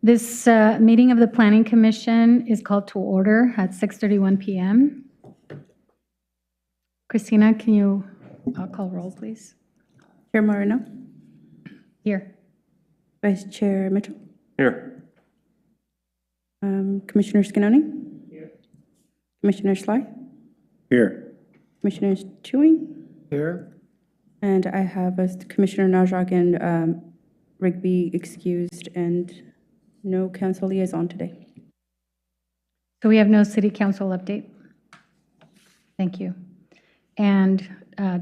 This meeting of the Planning Commission is called to order at 6:31 p.m. Christina, can you call roll, please? Chair Moreno, Here. Vice Chair Mitchell, Here. Commissioner Scanoni, Here. Commissioner Sly, Here. Commissioners Chewing, Here. and I have Commissioner Najak and Rigby excused, and no council liaison today. So we have no city council update? Thank you. And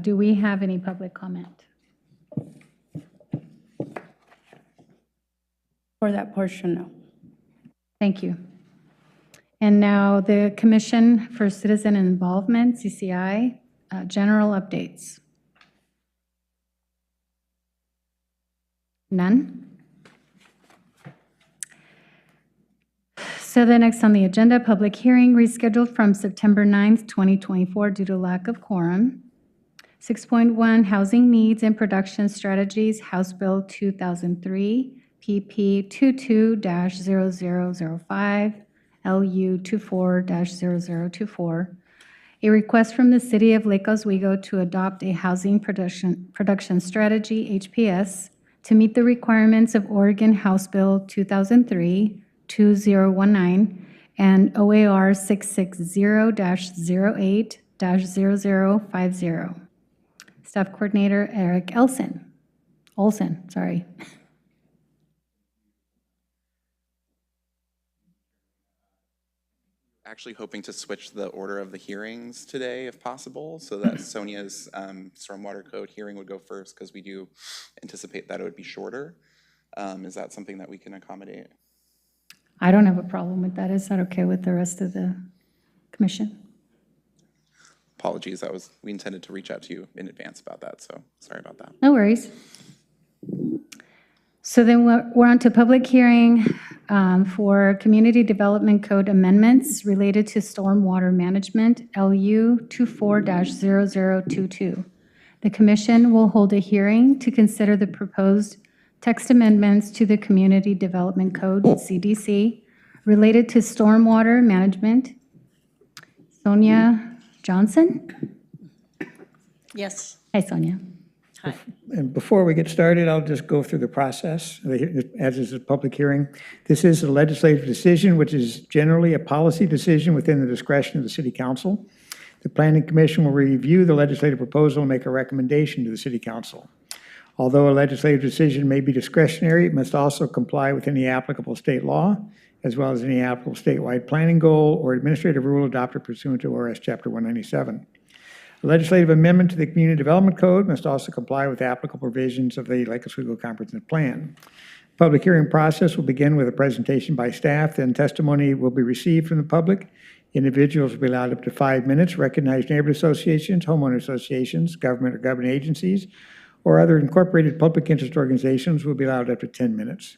do we have any public comment? For that portion, no. Thank you. And now the Commission for Citizen Involvement, CCI, general updates. None? So the next on the agenda, public hearing rescheduled from September 9th, 2024 due to lack of quorum. 6.1, Housing Needs and Production Strategies, House Bill 2003, PP 22-0005, LU 24-0024. A request from the City of Lake Oswego to adopt a housing production strategy, HPS, to meet the requirements of Oregon House Bill 2003, 2019, and OAR 660-08-0050. Staff Coordinator Erik Olson, sorry. Actually hoping to switch the order of the hearings today if possible, so that Sonja's Stormwater Code hearing would go first, because we do anticipate that it would be shorter. Is that something that we can accommodate? I don't have a problem with that. Is that okay with the rest of the commission? Apologies, we intended to reach out to you in advance about that, so sorry about that. No worries. So then we're on to public hearing for Community Development Code amendments related to stormwater management, LU 24-0022. The commission will hold a hearing to consider the proposed text amendments to the Community Development Code, CDC, related to stormwater management. Sonja Johnson? Yes. Hi, Sonja. Hi. And before we get started, I'll just go through the process, as is a public hearing. This is a legislative decision, which is generally a policy decision within the discretion of the City Council. The Planning Commission will review the legislative proposal and make a recommendation to the City Council. Although a legislative decision may be discretionary, it must also comply with any applicable state law, as well as any applicable statewide planning goal or administrative rule adopted pursuant to ORS Chapter 197. A legislative amendment to the Community Development Code must also comply with applicable provisions of the Lake Oswego Comprehensive Plan. Public hearing process will begin with a presentation by staff, then testimony will be received from the public. Individuals will be allowed up to 5 minutes. Recognized neighborhood associations, homeowner associations, government or government agencies, or other incorporated public interest organizations will be allowed up to 10 minutes.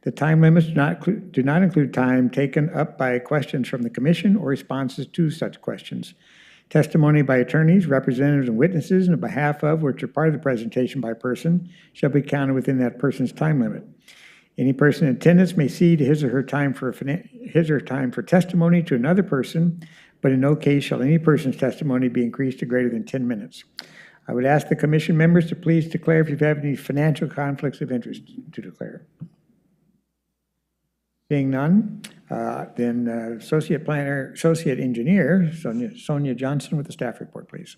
The time limits do not include time taken up by questions from the commission or responses to such questions. Testimony by attorneys, representatives, and witnesses on behalf of which are part of the presentation by person shall be counted within that person's time limit. Any person in attendance may cede his or her time for testimony to another person, but in no case shall any person's testimony be increased to greater than 10 minutes. I would ask the commission members to please declare if you have any financial conflicts of interest to declare. Seeing none, then Associate Engineer Sonja Johnson with the staff report, please.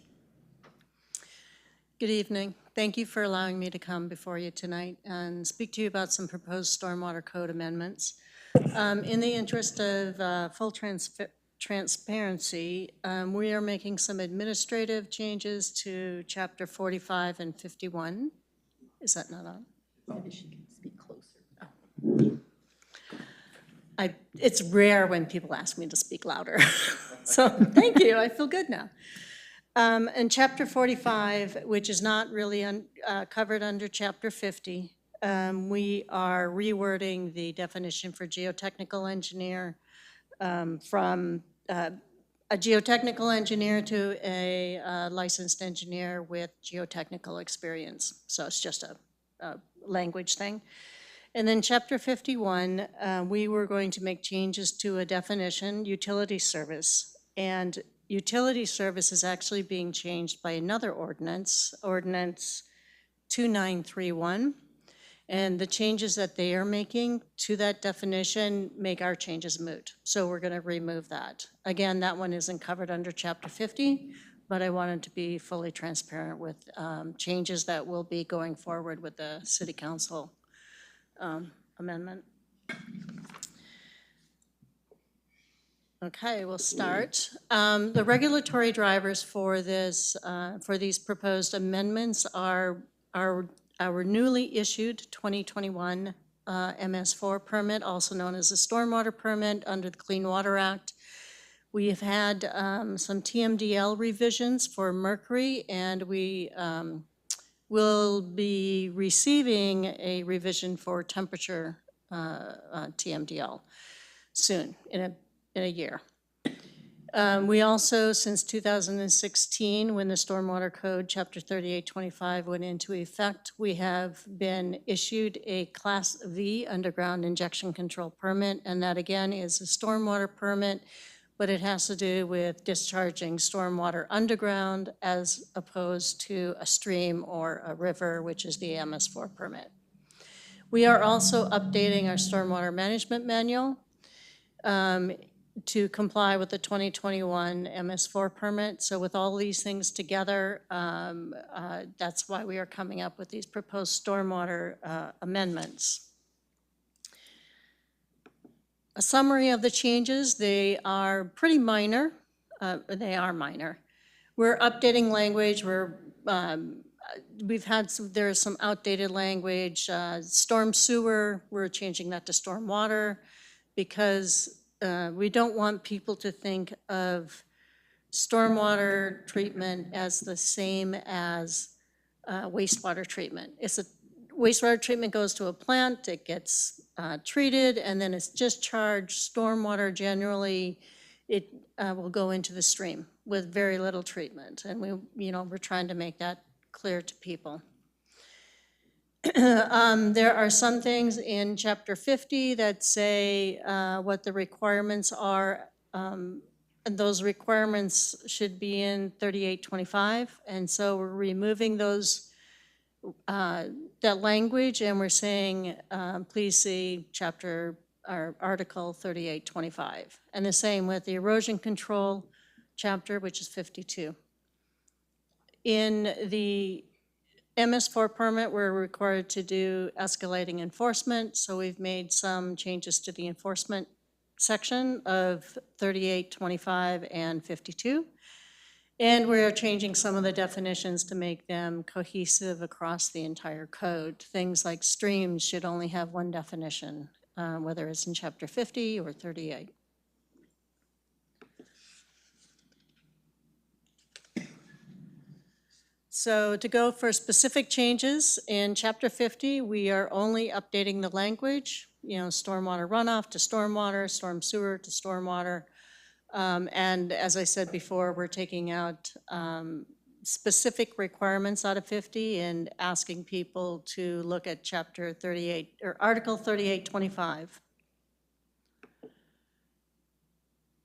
Good evening. Thank you for allowing me to come before you tonight and speak to you about some proposed Stormwater Code amendments. In the interest of full transparency, we are making some administrative changes to Chapter 45 and 51. Is that not on? Maybe she can speak closer. Oh. It's rare when people ask me to speak louder. So thank you. I feel good now. In Chapter 45, which is not really covered under Chapter 50, we are rewording the definition for geotechnical engineer from a geotechnical engineer to a licensed engineer with geotechnical experience. So it's just a language thing. And then Chapter 51, we were going to make changes to a definition, utility service. And utility service is actually being changed by another ordinance, Ordinance 2931. And the changes that they are making to that definition make our changes moot. So we're going to remove that. Again, that one isn't covered under Chapter 50, but I wanted to be fully transparent with changes that will be going forward with the City Council amendment. Okay, we'll start. The regulatory drivers for this, for these proposed amendments are our newly issued 2021 MS4 permit, also known as a stormwater permit under the Clean Water Act. We have had some TMDL revisions for mercury, and we will be receiving a revision for temperature TMDL soon, in a year. We also, since 2016, when the Stormwater Code, Chapter 3825, went into effect, we have been issued a Class V underground injection control permit, and that again is a stormwater permit, but it has to do with discharging stormwater underground as opposed to a stream or a river, which is the MS4 permit. We are also updating our stormwater management manual to comply with the 2021 MS4 permit. So with all these things together, that's why we are coming up with these proposed stormwater amendments. A summary of the changes, they are pretty minor. We're updating language. There's some outdated language. Storm sewer, we're changing that to stormwater because we don't want people to think of stormwater treatment as the same as wastewater treatment. Wastewater treatment goes to a plant, it gets treated, and then it's discharged. Stormwater generally, it will go into the stream with very little treatment, and we're trying to make that clear to people. There are some things in Chapter 50 that say what the requirements are, and those requirements should be in 3825, and so we're removing those that language, and we're saying, please see Article 3825. And the same with the erosion control chapter, which is 52. In the MS4 permit, we're required to do escalating enforcement, so we've made some changes to the enforcement section of 3825 and 52. And we're changing some of the definitions to make them cohesive across the entire code. Things like streams should only have one definition, whether it's in Chapter 50 or 38. So to go for specific changes, in Chapter 50, we are only updating the language, stormwater runoff to stormwater, storm sewer to stormwater. And as I said before, we're taking out specific requirements out of 50 and asking people to look at Chapter 38 or Article 3825.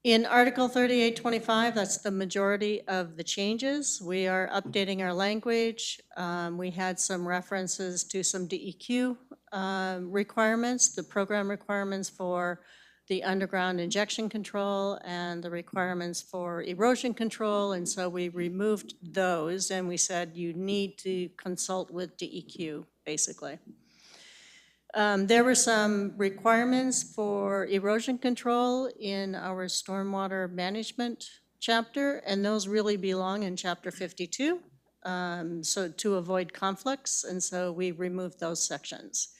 In Article 3825, that's the majority of the changes. We are updating our language. We had some references to some DEQ requirements, the program requirements for the underground injection control and the requirements for erosion control, and so we removed those and we said you need to consult with DEQ, basically. There were some requirements for erosion control in our stormwater management chapter, and those really belong in Chapter 52, so to avoid conflicts, and so we removed those sections.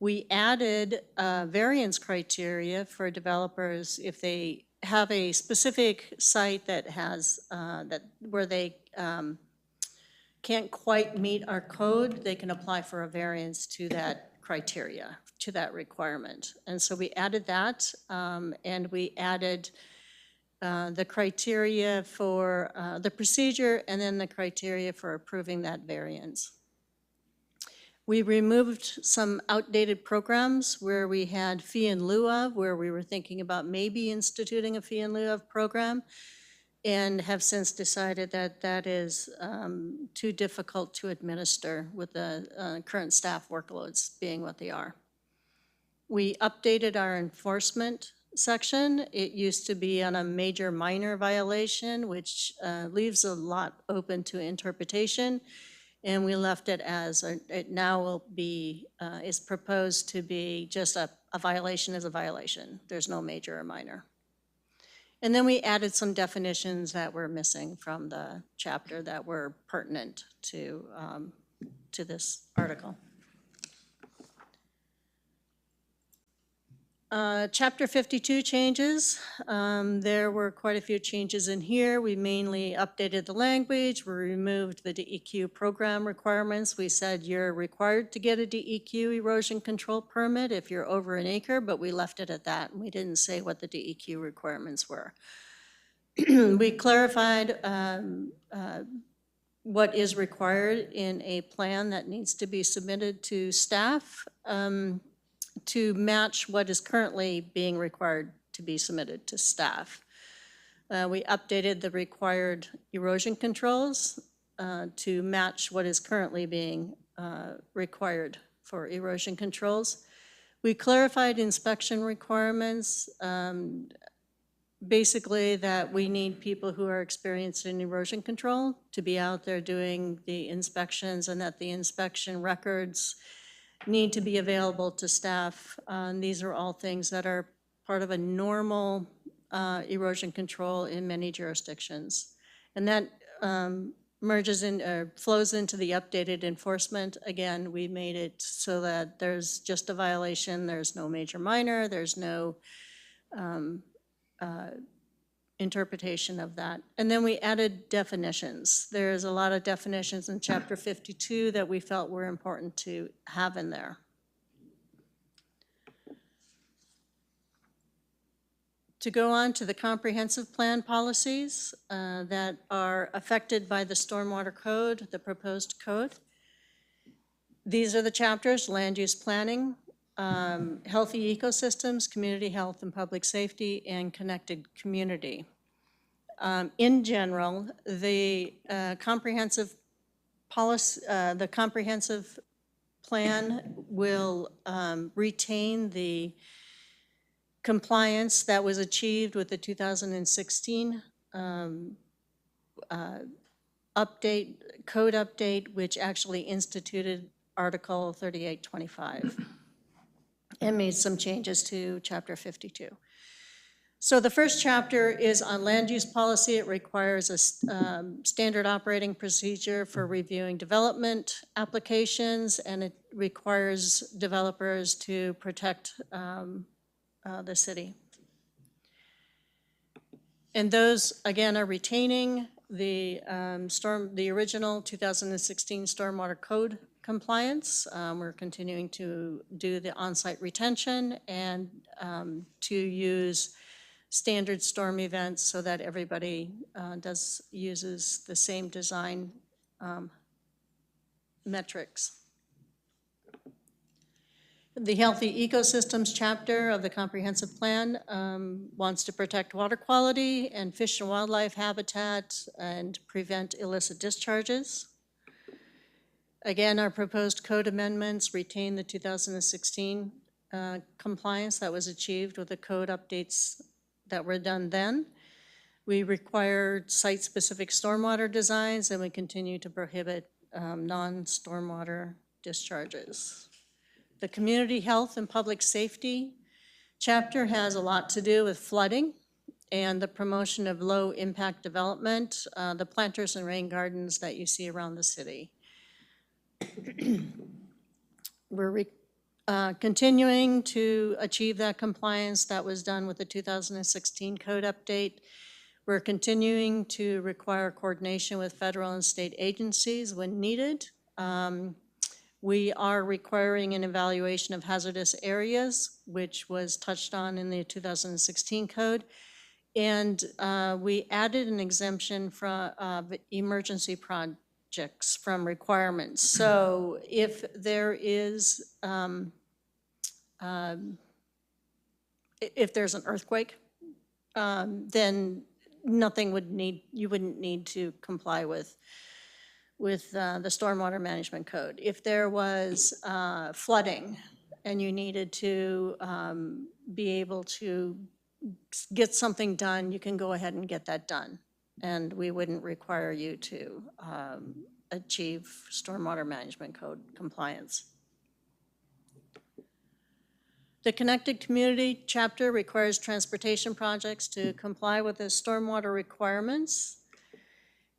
We added variance criteria for developers if they have a specific site that has, where they can't quite meet our code, they can apply for a variance to that criteria, to that requirement. And so we added that, and we added the criteria for the procedure and then the criteria for approving that variance. We removed some outdated programs where we had fee in lieu of, where we were thinking about maybe instituting a fee in lieu of program, and have since decided that that is too difficult to administer with the current staff workloads being what they are. We updated our enforcement section. It used to be on a major minor violation, which leaves a lot open to interpretation. And we left it as, it now will be, is proposed to be just a violation is a violation. There's no major or minor. And then we added some definitions that were missing from the chapter that were pertinent to this article. Chapter 52 changes. There were quite a few changes in here. We mainly updated the language. We removed the DEQ program requirements. We said you're required to get a DEQ erosion control permit if you're over an acre, but we left it at that. And we didn't say what the DEQ requirements were. We clarified what is required in a plan that needs to be submitted to staff to match what is currently being required to be submitted to staff. We updated the required erosion controls to match what is currently being required for erosion controls. We clarified inspection requirements, basically that we need people who are experienced in erosion control to be out there doing the inspections, and that the inspection records need to be available to staff. These are all things that are part of a normal erosion control in many jurisdictions. And that merges in, flows into the updated enforcement. Again, we made it so that there's just a violation, there's no major minor, there's no interpretation of that. And then we added definitions. There's a lot of definitions in Chapter 52 that we felt were important to have in there. To go on to the comprehensive plan policies that are affected by the Stormwater Code, the proposed code. These are the chapters: land use planning, healthy ecosystems, community health and public safety, and connected community. In general, the comprehensive policy, the comprehensive plan will retain the compliance that was achieved with the 2016 code update, which actually instituted Article 3825. And made some changes to Chapter 52. So the first chapter is on land use policy. It requires a standard operating procedure for reviewing development applications, and it requires developers to protect the city. And those, again, are retaining the original 2016 Stormwater Code compliance. We're continuing to do the on-site retention and to use standard storm events so that everybody uses the same design metrics. The Healthy Ecosystems chapter of the comprehensive plan wants to protect water quality and fish and wildlife habitat and prevent illicit discharges. Again, our proposed code amendments retain the 2016 compliance that was achieved with the code updates that were done then. We required site-specific stormwater designs, and we continue to prohibit non-stormwater discharges. The community health and public safety chapter has a lot to do with flooding and the promotion of low-impact development, the planters and rain gardens that you see around the city. We're continuing to achieve that compliance that was done with the 2016 code update. We're continuing to require coordination with federal and state agencies when needed. We are requiring an evaluation of hazardous areas, which was touched on in the 2016 code. And we added an exemption from emergency projects from requirements. So if there is, if there's an earthquake, then nothing would need, you wouldn't need to comply with the Stormwater Management Code. If there was flooding and you needed to be able to get something done, you can go ahead and get that done. And we wouldn't require you to achieve Stormwater Management Code compliance. The Connected Community chapter requires transportation projects to comply with the stormwater requirements.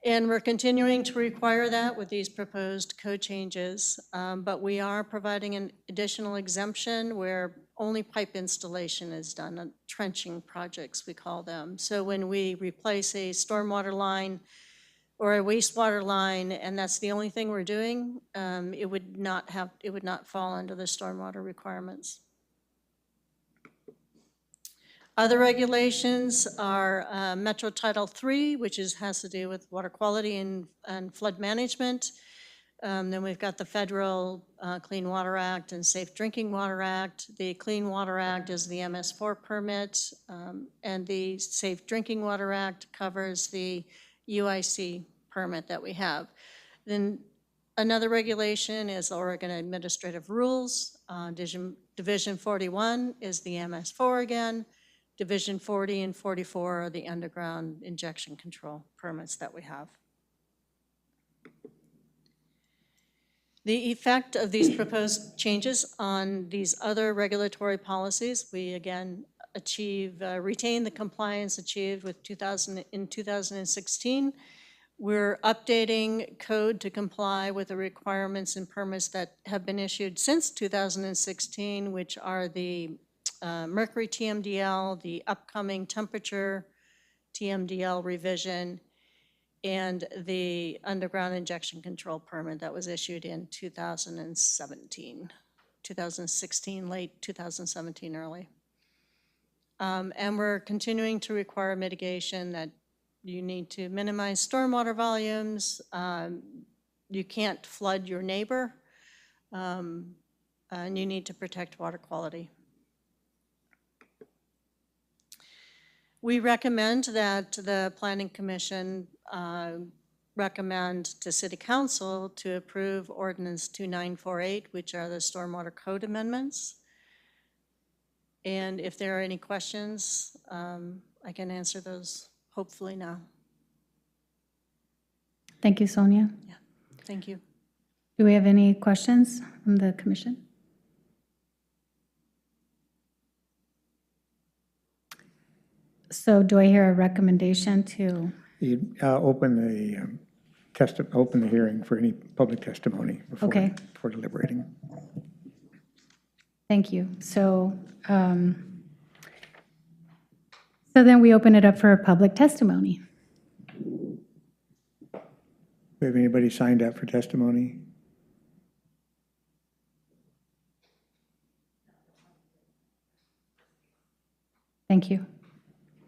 And we're continuing to require that with these proposed code changes, but we are providing an additional exemption where only pipe installation is done, trenching projects, we call them. So when we replace a stormwater line or a wastewater line, and that's the only thing we're doing, it would not fall under the stormwater requirements. Other regulations are Metro Title III, which has to do with water quality and flood management. Then we've got the Federal Clean Water Act and Safe Drinking Water Act. The Clean Water Act is the MS4 permit, and the Safe Drinking Water Act covers the UIC permit that we have. Then another regulation is Oregon Administrative Rules. Division 41 is the MS4 again. Division 40 and 44 are the underground injection control permits that we have. The effect of these proposed changes on these other regulatory policies, we again retain the compliance achieved with 2016. We're updating code to comply with the requirements and permits that have been issued since 2016, which are the mercury TMDL, the upcoming temperature TMDL revision, and the underground injection control permit that was issued in 2016, late 2017, early. And we're continuing to require mitigation that you need to minimize stormwater volumes. You can't flood your neighbor, and you need to protect water quality. We recommend that the Planning Commission recommend to City Council to approve Ordinance 2948, which are the Stormwater Code amendments. And if there are any questions, I can answer those hopefully now. Thank you, Sonja. Yeah, thank you. Do we have any questions from the commission? So do I hear a recommendation to, You open the hearing for any public testimony before deliberating. thank you. So, so then we open it up for public testimony. Do we have anybody signed up for testimony? Thank you.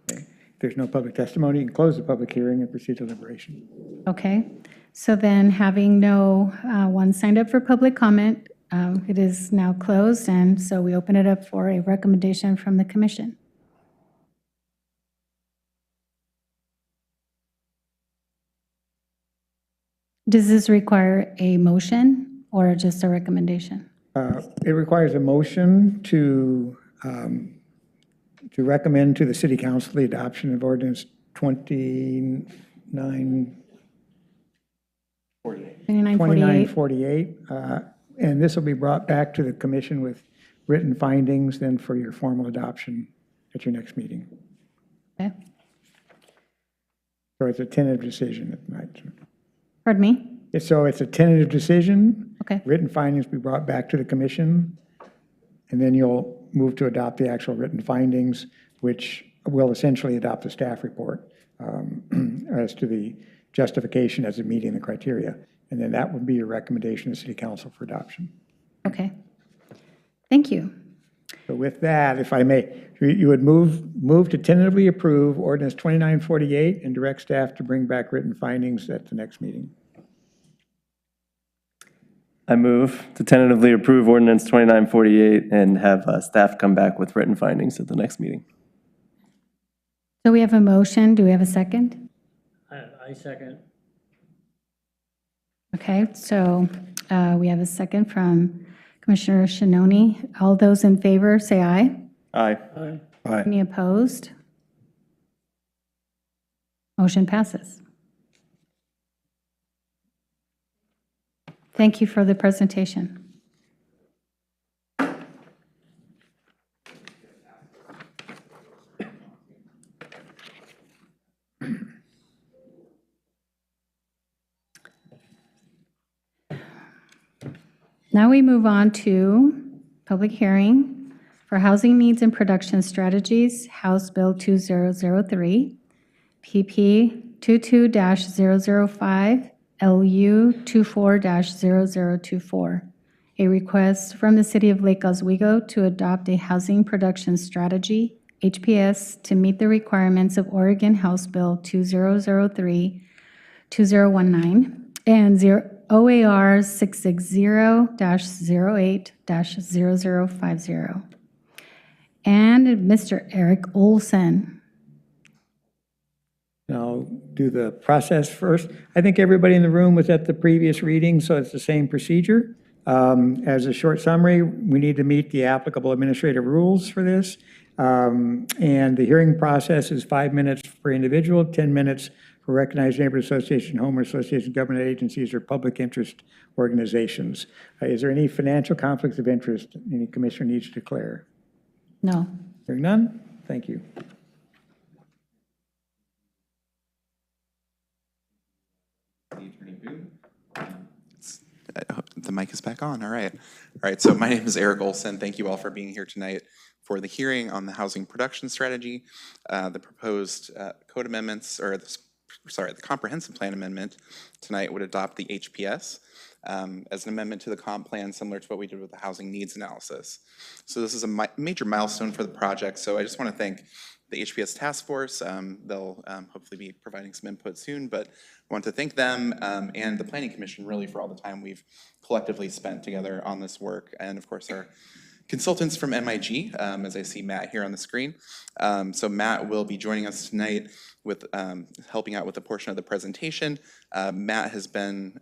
Okay. If there's no public testimony, you can close the public hearing and proceed to deliberation. Okay, so then having no one signed up for public comment, it is now closed, and so we open it up for a recommendation from the commission. Does this require a motion or just a recommendation? It requires a motion to recommend to the City Council the adoption of Ordinance 2948. And this will be brought back to the commission with written findings then for your formal adoption at your next meeting. Okay. So it's a tentative decision tonight. Pardon me? So it's a tentative decision. Okay. Written findings will be brought back to the commission, and then you'll move to adopt the actual written findings, which will essentially adopt the staff report as to the justification as of meeting the criteria. And then that would be your recommendation to City Council for adoption. Okay. Thank you. So with that, if I may, you would move to tentatively approve Ordinance 2948 and direct staff to bring back written findings at the next meeting. I move to tentatively approve ordinance 2948 and have staff come back with written findings at the next meeting. So we have a motion. Do we have a second? I second. Okay, so we have a second from Commissioner Shannoni. All those in favor, say aye. Aye. Aye. Any opposed? Motion passes. Thank you for the presentation. Now we move on to public hearing for Housing Needs and Production Strategies, House Bill 2003, PP 22-005, LU 24-0024, a request from the City of Lake Oswego to adopt a housing production strategy, HPS, to meet the requirements of Oregon House Bill 2003, 2019, and OAR 660-08-0050. And Mr. Erik Olson. I'll do the process first. I think everybody in the room was at the previous reading, so it's the same procedure. As a short summary, we need to meet the applicable administrative rules for this. And the hearing process is 5 minutes per individual, 10 minutes for recognized neighborhood association, homeowner association, government agencies, or public interest organizations. Is there any financial conflicts of interest any commissioner needs to declare? No. Hearing none, thank you. The mic is back on, all right. All right, so my name is Erik Olson. Thank you all for being here tonight for the hearing on the housing production strategy. The proposed code amendments, or the comprehensive plan amendment tonight would adopt the HPS as an amendment to the comp plan, similar to what we did with the housing needs analysis. So this is a major milestone for the project, so I just want to thank the HPS task force. They'll hopefully be providing some input soon, but I want to thank them and the Planning Commission really for all the time we've collectively spent together on this work, and of course our consultants from MIG, as I see Matt here on the screen. So Matt will be joining us tonight with helping out with a portion of the presentation. Matt has been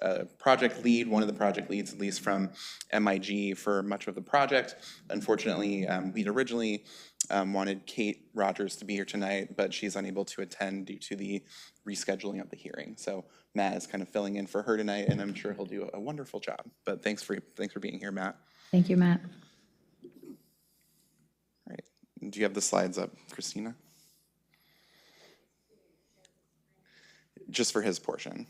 a project lead, one of the project leads at least from MIG for much of the project. Unfortunately, we'd originally wanted Kate Rogers to be here tonight, but she's unable to attend due to the rescheduling of the hearing. So Matt is kind of filling in for her tonight, and I'm sure he'll do a wonderful job. But thanks for being here, Matt. Thank you, Matt. All right. Do you have the slides up, Christina? Just for his portion.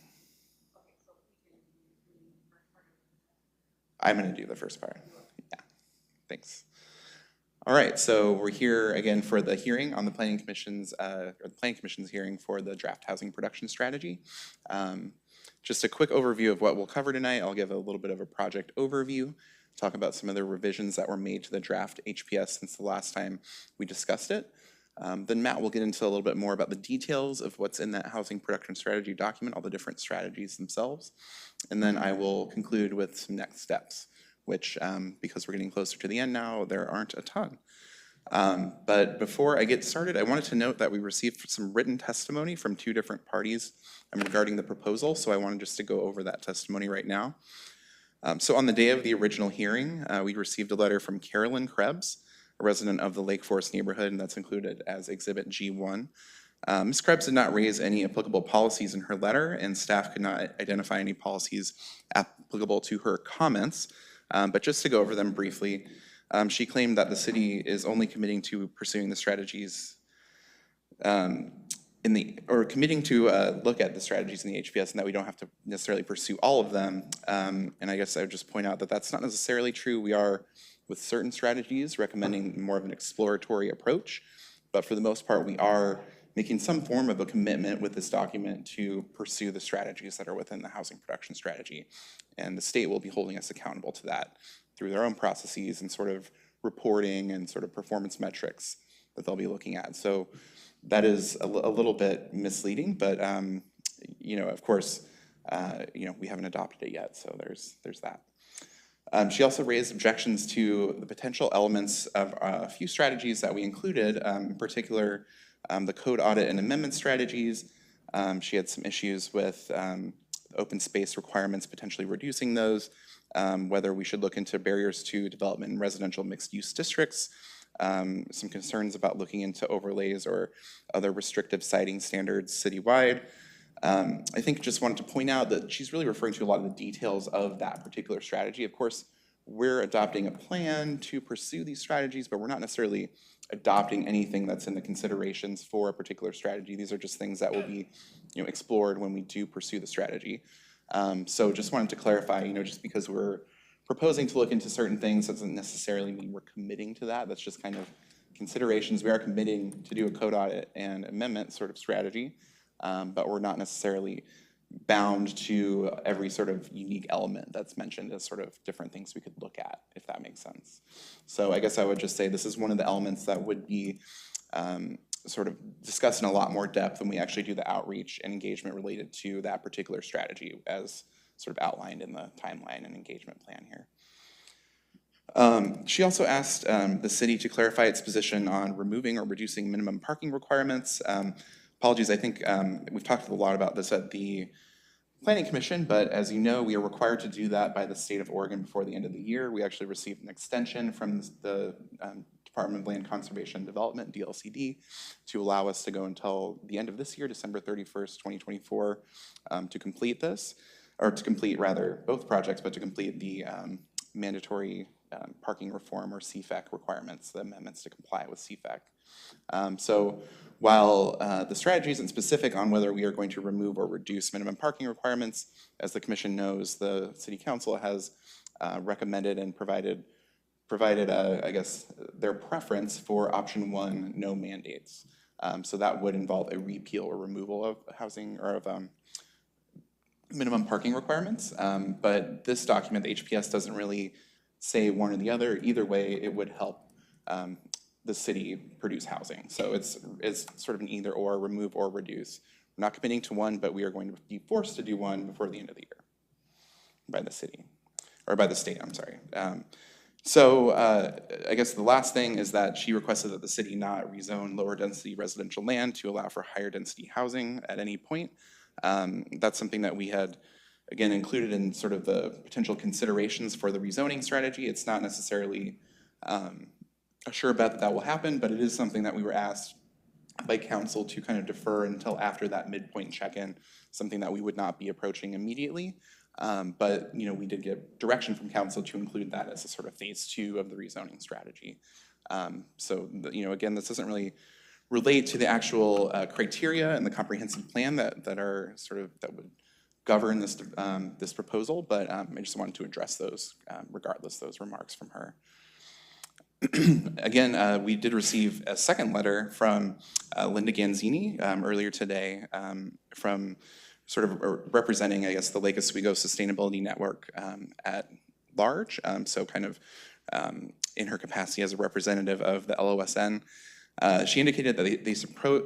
I'm going to do the first part. Yeah, thanks. All right, so we're here again for the hearing on the Planning Commission's, hearing for the draft housing production strategy. Just a quick overview of what we'll cover tonight. I'll give a little bit of a project overview, talk about some of the revisions that were made to the draft HPS since the last time we discussed it. Then Matt will get into a little bit more about the details of what's in that housing production strategy document, all the different strategies themselves. And then I will conclude with some next steps, which, because we're getting closer to the end now, there aren't a ton. But before I get started, I wanted to note that we received some written testimony from two different parties regarding the proposal, so I wanted just to go over that testimony right now. So on the day of the original hearing, we received a letter from Carolyn Krebs, a resident of the Lake Forest neighborhood, and that's included as Exhibit G1. Ms. Krebs did not raise any applicable policies in her letter, and staff could not identify any policies applicable to her comments. But just to go over them briefly, she claimed that the city is only committing to pursuing the strategies committing to look at the strategies in the HPS, and that we don't have to necessarily pursue all of them. And I guess I would just point out that that's not necessarily true. We are, with certain strategies, recommending more of an exploratory approach, but for the most part, we are making some form of a commitment with this document to pursue the strategies that are within the housing production strategy. And the state will be holding us accountable to that through their own processes and sort of reporting and sort of performance metrics that they'll be looking at. So that is a little bit misleading, but you know, of course, we haven't adopted it yet, so there's that. She also raised objections to the potential elements of a few strategies that we included, in particular, the code audit and amendment strategies. She had some issues with open space requirements, potentially reducing those, whether we should look into barriers to development in residential mixed-use districts, some concerns about looking into overlays or other restrictive siting standards citywide. I think just wanted to point out that she's really referring to a lot of the details of that particular strategy. Of course, we're adopting a plan to pursue these strategies, but we're not necessarily adopting anything that's in the considerations for a particular strategy. These are just things that will be explored when we do pursue the strategy. So just wanted to clarify, just because we're proposing to look into certain things doesn't necessarily mean we're committing to that. That's just kind of considerations. We are committing to do a code audit and amendment sort of strategy, but we're not necessarily bound to every sort of unique element that's mentioned as sort of different things we could look at, if that makes sense. So I guess I would just say this is one of the elements that would be sort of discussed in a lot more depth when we actually do the outreach and engagement related to that particular strategy as sort of outlined in the timeline and engagement plan here. She also asked the city to clarify its position on removing or reducing minimum parking requirements. Apologies, I think we've talked a lot about this at the Planning Commission, but as you know, we are required to do that by the state of Oregon before the end of the year. We actually received an extension from the Department of Land Conservation and Development, DLCD, to allow us to go until the end of this year, December 31st, 2024, to complete this, or to complete rather both projects, but to complete the mandatory parking reform or CFAC requirements, the amendments to comply with CFAC. So while the strategy isn't specific on whether we are going to remove or reduce minimum parking requirements, as the commission knows, the city council has recommended and provided, I guess, their preference for option 1, no mandates. So that would involve a repeal or removal of housing or of minimum parking requirements. But this document, the HPS, doesn't really say one or the other. Either way, it would help the city produce housing. So it's sort of an either or, remove or reduce. We're not committing to one, but we are going to be forced to do one before the end of the year by the city, or by the state, I'm sorry. So I guess the last thing is that she requested that the city not rezone lower density residential land to allow for higher density housing at any point. That's something that we had, again, included in sort of the potential considerations for the rezoning strategy. It's not necessarily a sure bet that that will happen, but it is something that we were asked by council to kind of defer until after that midpoint check-in, something that we would not be approaching immediately. But we did get direction from council to include that as a sort of phase 2 of the rezoning strategy. So again, this doesn't really relate to the actual criteria and the comprehensive plan that are sort of that would govern this this proposal, but I just wanted to address those regardless, those remarks from her. Again, we did receive a second letter from Linda Ganzini earlier today from sort of representing, I guess, the Lake Oswego Sustainability Network at large. So kind of in her capacity as a representative of the LOSN. She indicated that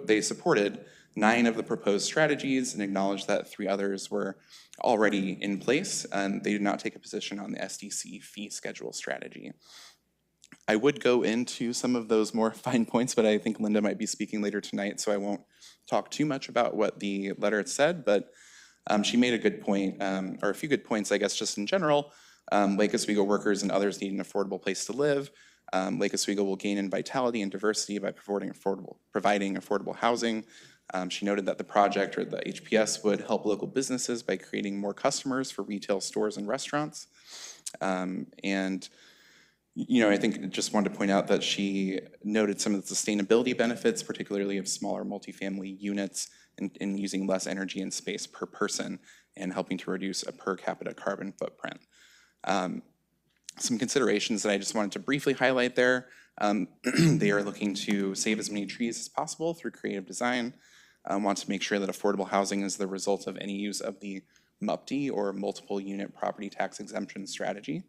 they supported 9 of the proposed strategies and acknowledged that 3 others were already in place, and they did not take a position on the SDC fee schedule strategy. I would go into some of those more fine points, but I think Linda might be speaking later tonight, so I won't talk too much about what the letter said, but she made a good point, or a few good points, I guess, just in general. Lake Oswego workers and others need an affordable place to live. Lake Oswego will gain in vitality and diversity by providing affordable housing. She noted that the project, or the HPS, would help local businesses by creating more customers for retail stores and restaurants. And I think just wanted to point out that she noted some of the sustainability benefits, particularly of smaller multifamily units in using less energy and space per person and helping to reduce a per capita carbon footprint. Some considerations that I just wanted to briefly highlight there. They are looking to save as many trees as possible through creative design. Want to make sure that affordable housing is the result of any use of the MUPD, or multiple unit property tax exemption strategy.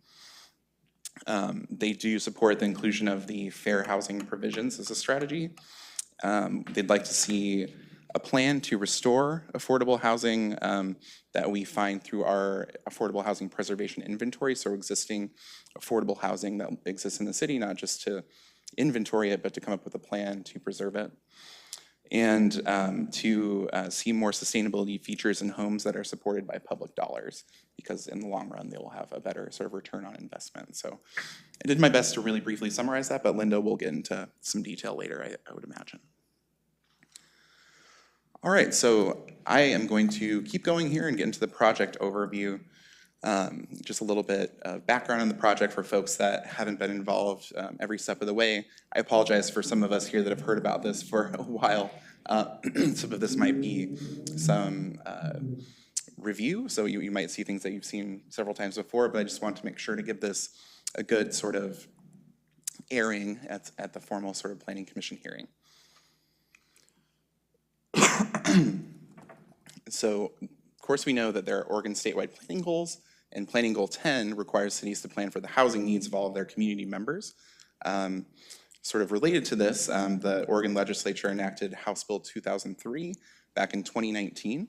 They do support the inclusion of the fair housing provisions as a strategy. They'd like to see a plan to restore affordable housing that we find through our affordable housing preservation inventory, so existing affordable housing that exists in the city, not just to inventory it, but to come up with a plan to preserve it. And to see more sustainability features in homes that are supported by public dollars, because in the long run, they will have a better sort of return on investment. So I did my best to really briefly summarize that, but Linda will get into some detail later, I would imagine. All right, so I am going to keep going here and get into the project overview. Just a little bit of background on the project for folks that haven't been involved every step of the way. I apologize for some of us here that have heard about this for a while. Some of this might be some review, so you might see things that you've seen several times before, but I just want to make sure to give this a good sort of airing at the formal sort of planning commission hearing. So, of course, we know that there are Oregon statewide planning goals, and Planning Goal 10 requires cities to plan for the housing needs of all of their community members. Sort of related to this, the Oregon legislature enacted House Bill 2003 back in 2019.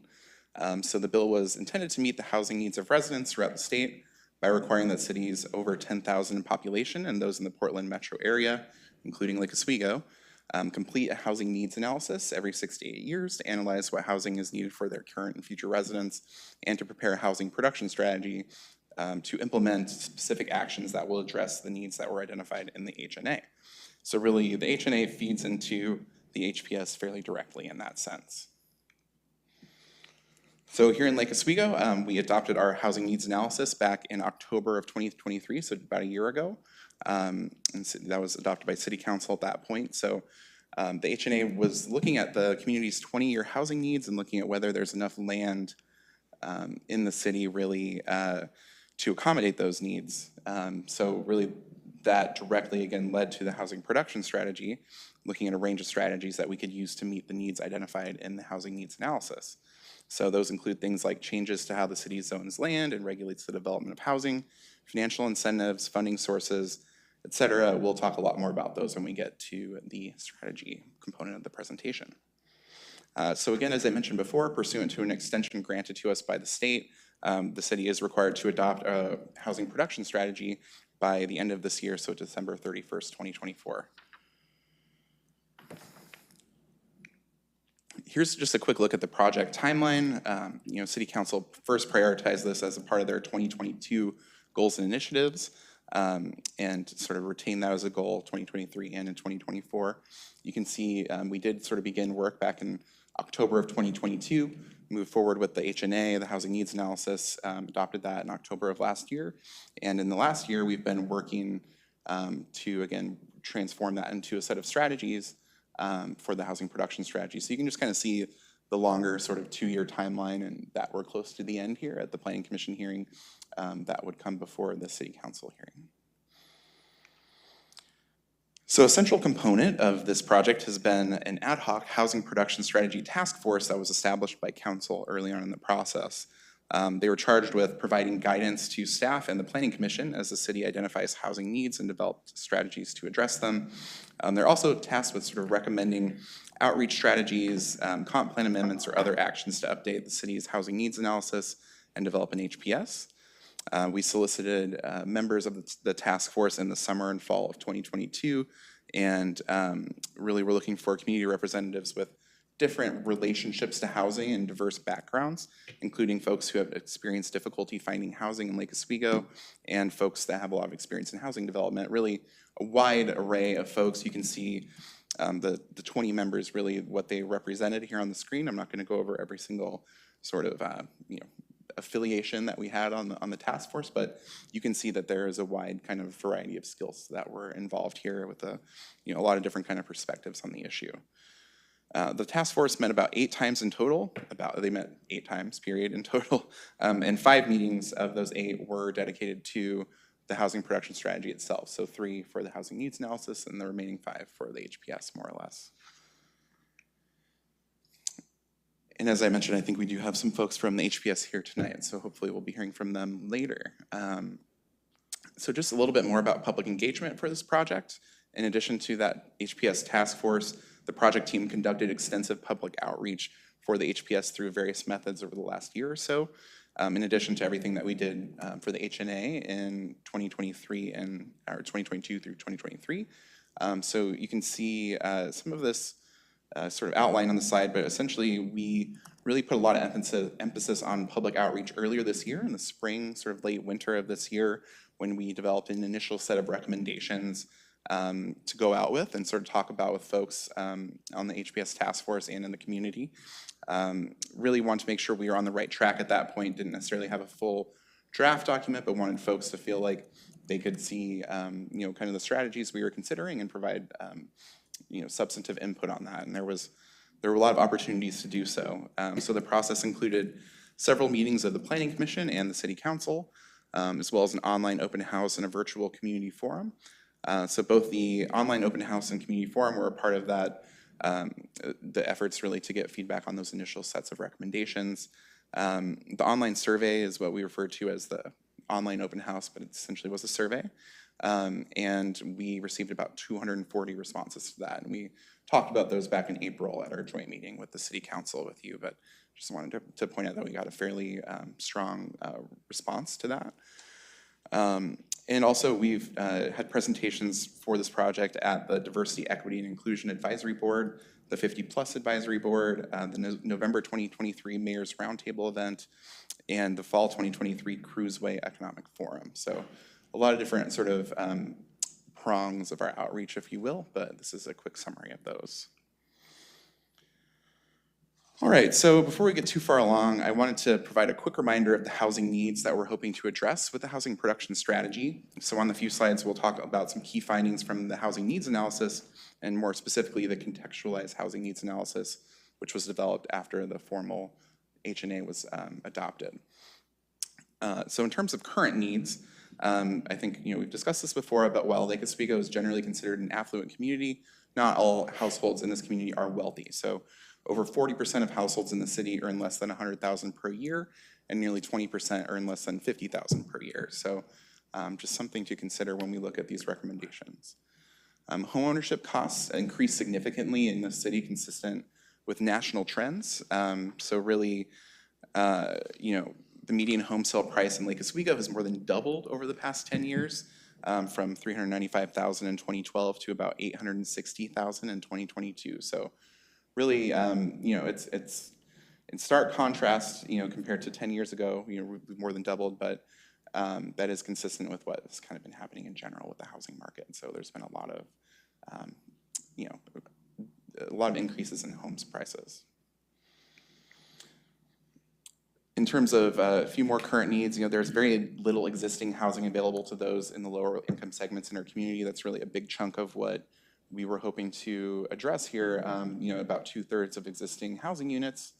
So the bill was intended to meet the housing needs of residents throughout the state by requiring that cities over 10,000 in population and those in the Portland metro area, including Lake Oswego, complete a housing needs analysis every 6 to 8 years to analyze what housing is needed for their current and future residents, and to prepare a housing production strategy to implement specific actions that will address the needs that were identified in the HNA. So really, the HNA feeds into the HPS fairly directly in that sense. So here in Lake Oswego, we adopted our housing needs analysis back in October of 2023, so about a year ago. And so that was adopted by City Council at that point. So the HNA was looking at the community's 20-year housing needs and looking at whether there's enough land in the city really to accommodate those needs. So really that directly, again, led to the housing production strategy, looking at a range of strategies that we could use to meet the needs identified in the housing needs analysis. So those include things like changes to how the city zones land and regulates the development of housing, financial incentives, funding sources, et cetera. We'll talk a lot more about those when we get to the strategy component of the presentation. So again, as I mentioned before, pursuant to an extension granted to us by the state, the city is required to adopt a housing production strategy by the end of this year, so December 31st, 2024. Here's just a quick look at the project timeline. City Council first prioritized this as a part of their 2022 goals and initiatives, and sort of retain that as a goal 2023 and in 2024. You can see we did sort of begin work back in October of 2022, moved forward with the HNA, the housing needs analysis, adopted that in October of last year. And in the last year, we've been working to, again, transform that into a set of strategies for the housing production strategy. So you can just kind of see the longer sort of 2-year timeline, and that we're close to the end here at the Planning Commission hearing that would come before the City Council hearing. So a central component of this project has been an ad hoc housing production strategy task force that was established by Council early on in the process. They were charged with providing guidance to staff and the Planning Commission as the city identifies housing needs and developed strategies to address them. They're also tasked with sort of recommending outreach strategies, comp plan amendments, or other actions to update the city's housing needs analysis and develop an HPS. We solicited members of the task force in the summer and fall of 2022, and really we're looking for community representatives with different relationships to housing and diverse backgrounds, including folks who have experienced difficulty finding housing in Lake Oswego and folks that have a lot of experience in housing development. Really a wide array of folks. You can see the 20 members, really what they represented here on the screen. I'm not going to go over every single sort of affiliation that we had on the task force, but you can see that there is a wide kind of variety of skills that were involved here with a lot of different kind of perspectives on the issue. The task force met about 8 times in total. They met 8 times, period, in total. And 5 meetings of those 8 were dedicated to the housing production strategy itself. So 3 for the housing needs analysis and the remaining 5 for the HPS, more or less. And as I mentioned, I think we do have some folks from the HPS here tonight, so hopefully we'll be hearing from them later. So just a little bit more about public engagement for this project. In addition to that HPS task force, the project team conducted extensive public outreach for the HPS through various methods over the last year or so, in addition to everything that we did for the HNA in 2023 or 2022 through 2023. So you can see some of this sort of outline on the side, but essentially we really put a lot of emphasis on public outreach earlier this year in the spring, sort of late winter of this year, when we developed an initial set of recommendations to go out with and sort of talk about with folks on the HPS task force and in the community. Really wanted to make sure we were on the right track at that point, didn't necessarily have a full draft document, but wanted folks to feel like they could see, you know, kind of the strategies we were considering and provide, you know, substantive input on that. And there were a lot of opportunities to do so. So the process included several meetings of the Planning Commission and the City Council, as well as an online open house and a virtual community forum. So both the online open house and community forum were a part of that, the efforts really to get feedback on those initial sets of recommendations. The online survey is what we refer to as the online open house, but it essentially was a survey. And we received about 240 responses to that. And we talked about those back in April at our joint meeting with the City Council with you, but just wanted to point out that we got a fairly strong response to that. And also we've had presentations for this project at the Diversity, Equity, and Inclusion Advisory Board, the 50+ Advisory Board, the November 2023 Mayor's Roundtable event, and the Fall 2023 Cruiseway Economic Forum. So a lot of different sort of prongs of our outreach, if you will, but this is a quick summary of those. All right, so before we get too far along, I wanted to provide a quick reminder of the housing needs that we're hoping to address with the housing production strategy. So on the few slides, we'll talk about some key findings from the housing needs analysis, and more specifically, the contextualized housing needs analysis, which was developed after the formal HNA was adopted. So in terms of current needs, I think we've discussed this before, but while Lake Oswego is generally considered an affluent community, not all households in this community are wealthy. So over 40% of households in the city earn less than $100,000 per year, and nearly 20% earn less than $50,000 per year. So just something to consider when we look at these recommendations. Homeownership costs increased significantly in the city, consistent with national trends. So really, the median home sale price in Lake Oswego has more than doubled over the past 10 years, from $395,000 in 2012 to about $860,000 in 2022. So really, it's in stark contrast, compared to 10 years ago, we've more than doubled, but that is consistent with what has kind of been happening in general with the housing market. And so there's been a lot of increases in homes prices. In terms of a few more current needs, there's very little existing housing available to those in the lower income segments in our community. That's really a big chunk of what we were hoping to address here. About 2/3 of existing housing units,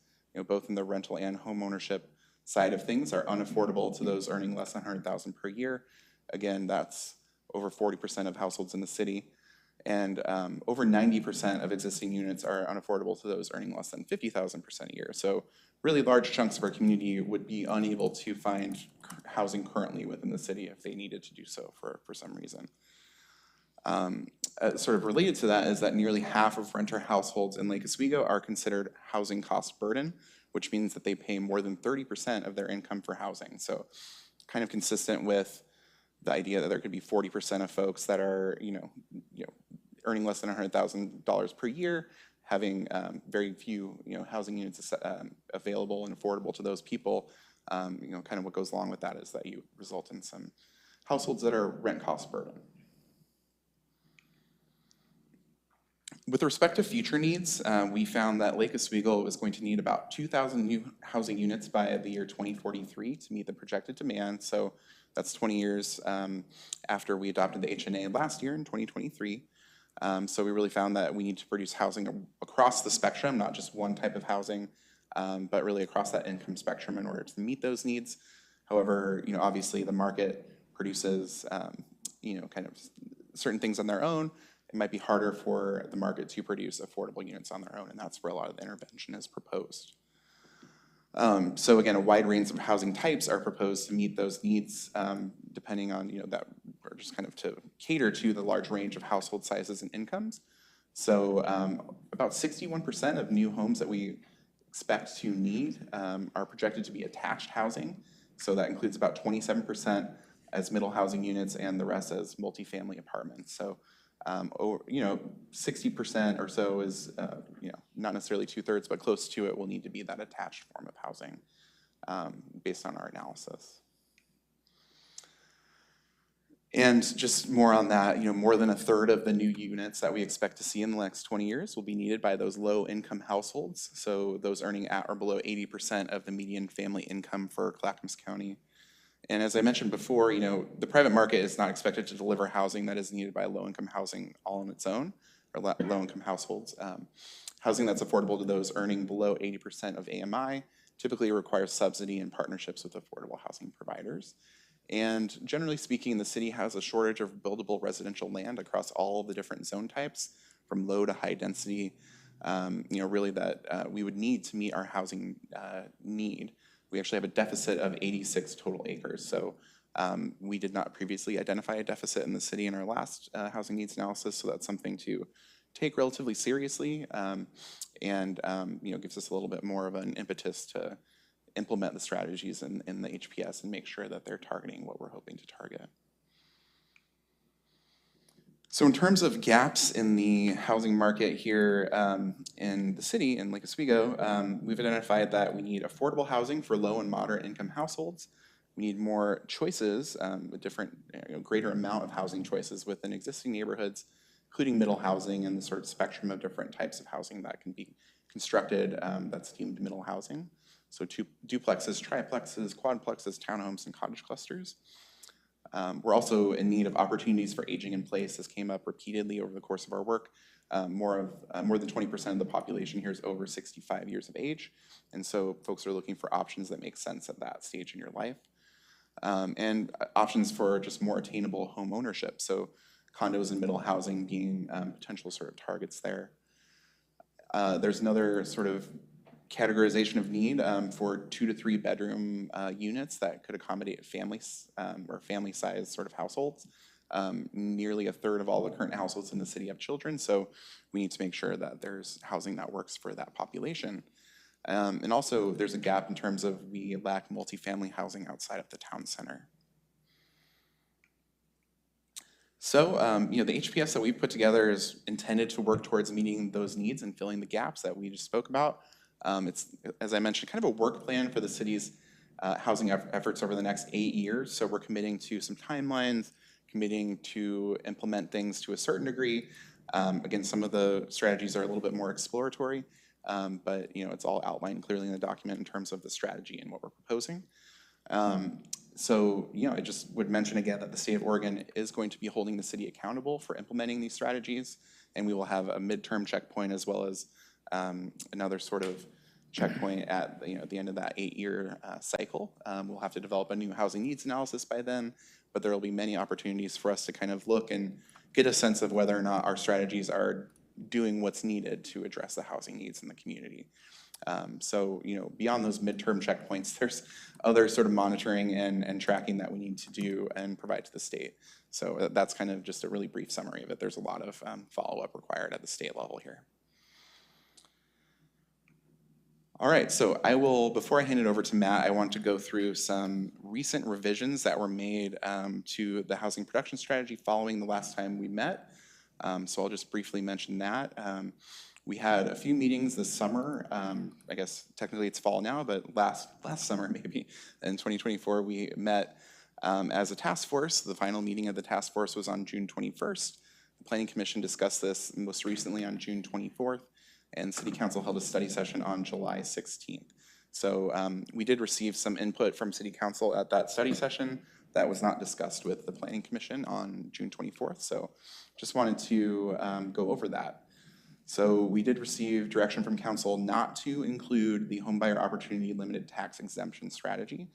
both in the rental and home ownership side of things, are unaffordable to those earning less than $100,000 per year. Again, that's over 40% of households in the city. And over 90% of existing units are unaffordable to those earning less than $50,000 a year. So really large chunks of our community would be unable to find housing currently within the city if they needed to do so for some reason. Sort of related to that is that nearly half of renter households in Lake Oswego are considered housing cost burden, which means that they pay more than 30% of their income for housing. So kind of consistent with the idea that there could be 40% of folks that are, earning less than $100,000 per year, having very few, housing units available and affordable to those people. Kind of what goes along with that is that you result in some households that are rent cost burden. With respect to future needs, we found that Lake Oswego is going to need about 2,000 new housing units by the year 2043 to meet the projected demand. So that's 20 years after we adopted the HNA last year in 2023. So we really found that we need to produce housing across the spectrum, not just one type of housing, but really across that income spectrum in order to meet those needs. However, obviously the market produces, kind of certain things on their own. It might be harder for the market to produce affordable units on their own, and that's where a lot of the intervention is proposed. So again, a wide range of housing types are proposed to meet those needs, depending on, that, or just kind of to cater to the large range of household sizes and incomes. So about 61% of new homes that we expect to need are projected to be attached housing. So that includes about 27% as middle housing units and the rest as multifamily apartments. So, 60% or so is, not necessarily 2/3, but close to it will need to be that attached form of housing based on our analysis. And just more on that, more than 1/3 of the new units that we expect to see in the next 20 years will be needed by those low-income households. So those earning at or below 80% of the median family income for Clackamas County. And as I mentioned before, the private market is not expected to deliver housing that is needed by low-income housing all on its own, or low-income households. Housing that's affordable to those earning below 80% of AMI typically requires subsidy and partnerships with affordable housing providers. And generally speaking, the city has a shortage of buildable residential land across all of the different zone types, from low to high density, really that we would need to meet our housing need. We actually have a deficit of 86 total acres. So we did not previously identify a deficit in the city in our last housing needs analysis, so that's something to take relatively seriously and gives us a little bit more of an impetus to implement the strategies in the HPS and make sure that they're targeting what we're hoping to target. So in terms of gaps in the housing market here in the city, in Lake Oswego, we've identified that we need affordable housing for low and moderate income households. We need more choices, a different, greater amount of housing choices within existing neighborhoods, including middle housing and the sort of spectrum of different types of housing that can be constructed that's deemed middle housing. So duplexes, triplexes, quadplexes, townhomes, and cottage clusters. We're also in need of opportunities for aging in place. This came up repeatedly over the course of our work. More than 20% of the population here is over 65 years of age. And so folks are looking for options that make sense at that stage in your life. And options for just more attainable home ownership. So condos and middle housing being potential sort of targets there. There's another sort of categorization of need for 2 to 3 bedroom units that could accommodate families or family size sort of households. Nearly 1/3 of all the current households in the city have children, so we need to make sure that there's housing that works for that population. And also there's a gap in terms of we lack multifamily housing outside of the town center. So, the HPS that we put together is intended to work towards meeting those needs and filling the gaps that we just spoke about. It's, as I mentioned, kind of a work plan for the city's housing efforts over the next 8 years. So we're committing to some timelines, committing to implement things to a certain degree. Again, some of the strategies are a little bit more exploratory, but it's all outlined clearly in the document in terms of the strategy and what we're proposing. So, I just would mention again that the state of Oregon is going to be holding the city accountable for implementing these strategies, and we will have a midterm checkpoint as well as another sort of checkpoint at the end of that 8-year cycle. We'll have to develop a new housing needs analysis by then, but there will be many opportunities for us to kind of look and get a sense of whether or not our strategies are doing what's needed to address the housing needs in the community. So, beyond those midterm checkpoints, there's other sort of monitoring and tracking that we need to do and provide to the state. So that's kind of just a really brief summary of it. There's a lot of follow-up required at the state level here. All right, so before I hand it over to Matt, I want to go through some recent revisions that were made to the housing production strategy following the last time we met. So I'll just briefly mention that. We had a few meetings this summer. I guess technically it's fall now, but last summer maybe, in 2024, we met as a task force. The final meeting of the task force was on June 21st. The Planning Commission discussed this most recently on June 24th, and City Council held a study session on July 16th. So we did receive some input from City Council at that study session that was not discussed with the Planning Commission on June 24th. So just wanted to go over that. So we did receive direction from Council not to include the homebuyer opportunity limited tax exemption strategy.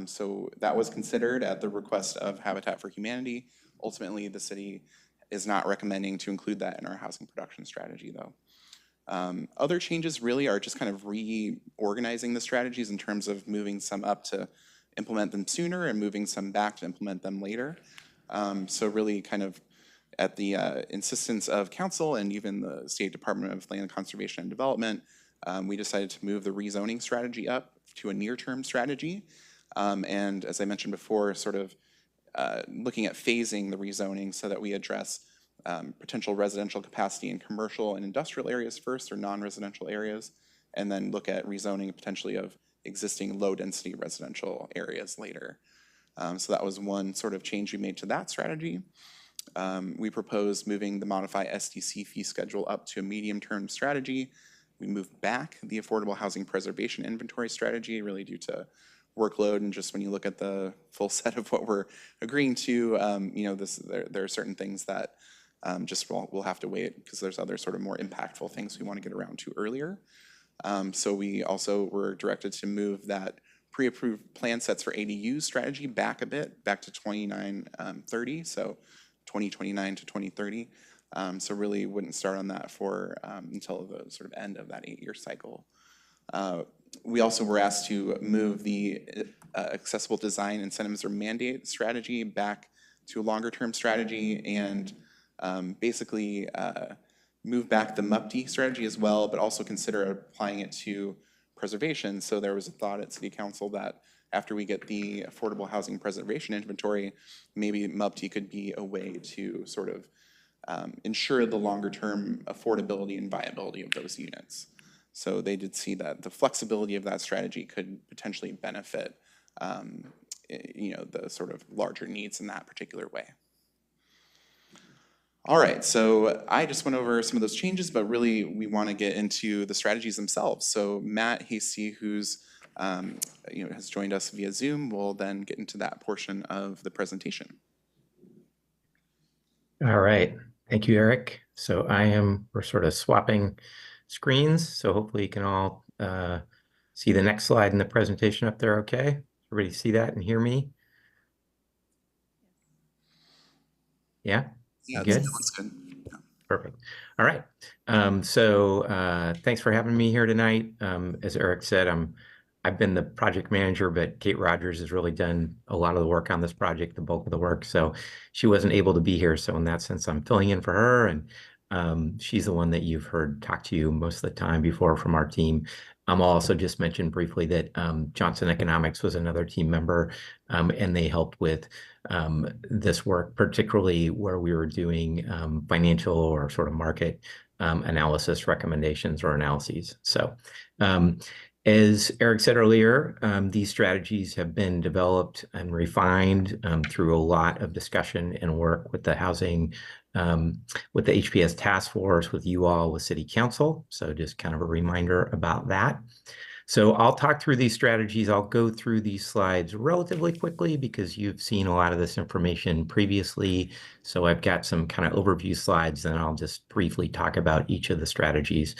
So that was considered at the request of Habitat for Humanity. Ultimately, the city is not recommending to include that in our housing production strategy, though. Other changes really are just kind of reorganizing the strategies in terms of moving some up to implement them sooner and moving some back to implement them later. So really kind of at the insistence of council and even the State Department of Land Conservation and Development, we decided to move the rezoning strategy up to a near-term strategy. And as I mentioned before, sort of looking at phasing the rezoning so that we address potential residential capacity in commercial and industrial areas first, or non-residential areas, and then look at rezoning potentially of existing low-density residential areas later. So that was one sort of change we made to that strategy. We proposed moving the Modify SDC fee schedule up to a medium-term strategy. We moved back the Affordable Housing Preservation Inventory strategy, really due to workload, and just when you look at the full set of what we're agreeing to, there are certain things that just we'll have to wait because there's other sort of more impactful things we want to get around to earlier. So we also were directed to move that pre-approved plan sets for ADU strategy back a bit, back to 2930, so 2029 to 2030. So really wouldn't start on that for until the sort of end of that 8-year cycle. We also were asked to move the accessible design incentives or mandate strategy back to a longer term strategy, and basically move back the MUPD strategy as well, but also consider applying it to preservation. So there was a thought at City Council that after we get the affordable housing preservation inventory, maybe MUPD could be a way to sort of ensure the longer term affordability and viability of those units. So they did see that the flexibility of that strategy could potentially benefit the sort of larger needs in that particular way. All right, so I just went over some of those changes, but really we want to get into the strategies themselves. So Matt Hasty, who's has joined us via Zoom, will then get into that portion of the presentation. All right, thank you, Eric. So we're sort of swapping screens, so hopefully you can all see the next slide in the presentation up there, okay? Everybody see that and hear me? Yeah? Yeah, Good? it looks good. Yeah. Perfect. All right. Thanks for having me here tonight. As Eric said, I've been the project manager, but Kate Rogers has really done a lot of the work on this project, the bulk of the work. So she wasn't able to be here. So in that sense, I'm filling in for her. And she's the one that you've heard talk to you most of the time before from our team. I'll also just mention briefly that Johnson Economics was another team member, and they helped with this work, particularly where we were doing financial or sort of market analysis recommendations or analyses. So as Eric said earlier, these strategies have been developed and refined through a lot of discussion and work with the housing, with the HPS task force, with you all, with City Council. So just kind of a reminder about that. So I'll talk through these strategies. I'll go through these slides relatively quickly because you've seen a lot of this information previously. So I've got some kind of overview slides, and I'll just briefly talk about each of the strategies.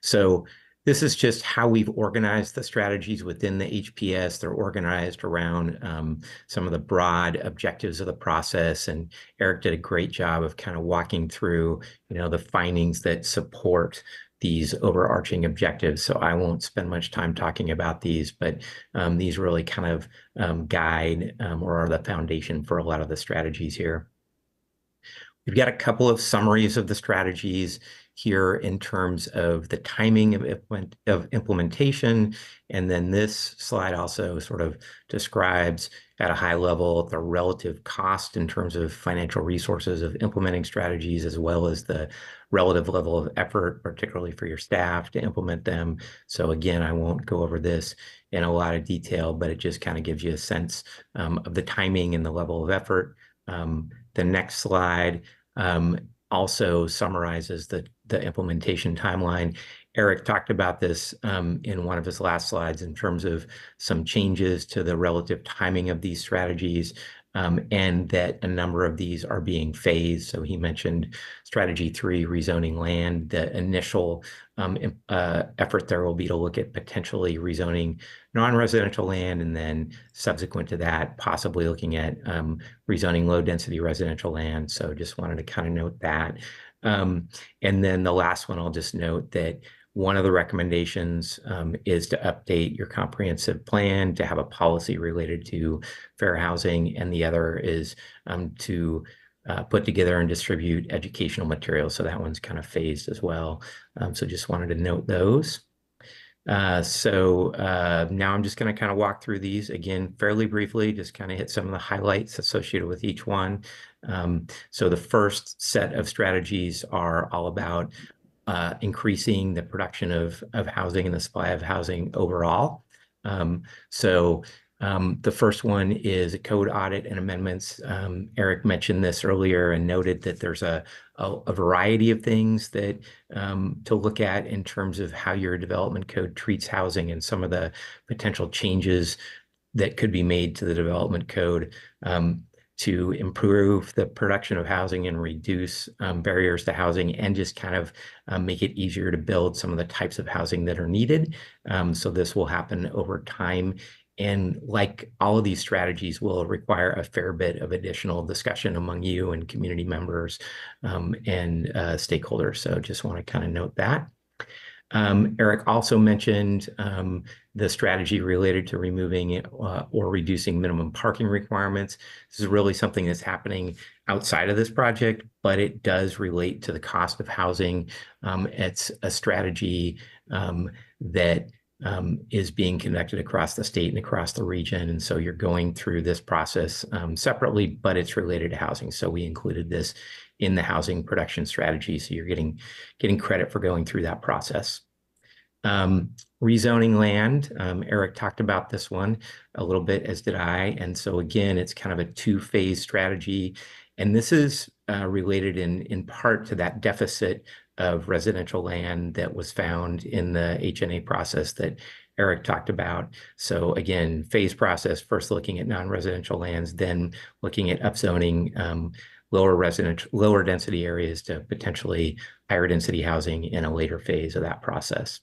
So this is just how we've organized the strategies within the HPS. They're organized around some of the broad objectives of the process. And Eric did a great job of kind of walking through, the findings that support these overarching objectives. So I won't spend much time talking about these, but these really kind of guide or are the foundation for a lot of the strategies here. We've got a couple of summaries of the strategies here in terms of the timing of implementation. And then this slide also sort of describes at a high level the relative cost in terms of financial resources of implementing strategies, as well as the relative level of effort, particularly for your staff to implement them. So again, I won't go over this in a lot of detail, but it just kind of gives you a sense of the timing and the level of effort. The next slide also summarizes the implementation timeline. Eric talked about this in one of his last slides in terms of some changes to the relative timing of these strategies, and that a number of these are being phased. So he mentioned strategy 3, rezoning land. The initial effort there will be to look at potentially rezoning non-residential land, and then subsequent to that, possibly looking at rezoning low-density residential land. So just wanted to kind of note that. And then the last one, I'll just note that one of the recommendations is to update your comprehensive plan to have a policy related to fair housing, and the other is to put together and distribute educational materials. So that one's kind of phased as well. So just wanted to note those. Now I'm just going to kind of walk through these again fairly briefly, just kind of hit some of the highlights associated with each one. So the first set of strategies are all about increasing the production of housing and the supply of housing overall. The first one is a code audit and amendments. Erik mentioned this earlier and noted that there's a variety of things that to look at in terms of how your development code treats housing and some of the potential changes that could be made to the development code to improve the production of housing and reduce barriers to housing and just kind of make it easier to build some of the types of housing that are needed. So this will happen over time. And like all of these strategies will require a fair bit of additional discussion among you and community members and stakeholders. So just want to kind of note that. Erik also mentioned the strategy related to removing or reducing minimum parking requirements. This is really something that's happening outside of this project, but it does relate to the cost of housing. It's a strategy that is being conducted across the state and across the region. And so you're going through this process separately, but it's related to housing. So we included this in the housing production strategy. So you're getting credit for going through that process. Rezoning land, Erik talked about this one a little bit, as did I. And so again, it's kind of a two-phase strategy. And this is related in part to that deficit of residential land that was found in the HNA process that Erik talked about. So again, phase process, first looking at non-residential lands, then looking at upzoning lower density areas to potentially higher density housing in a later phase of that process.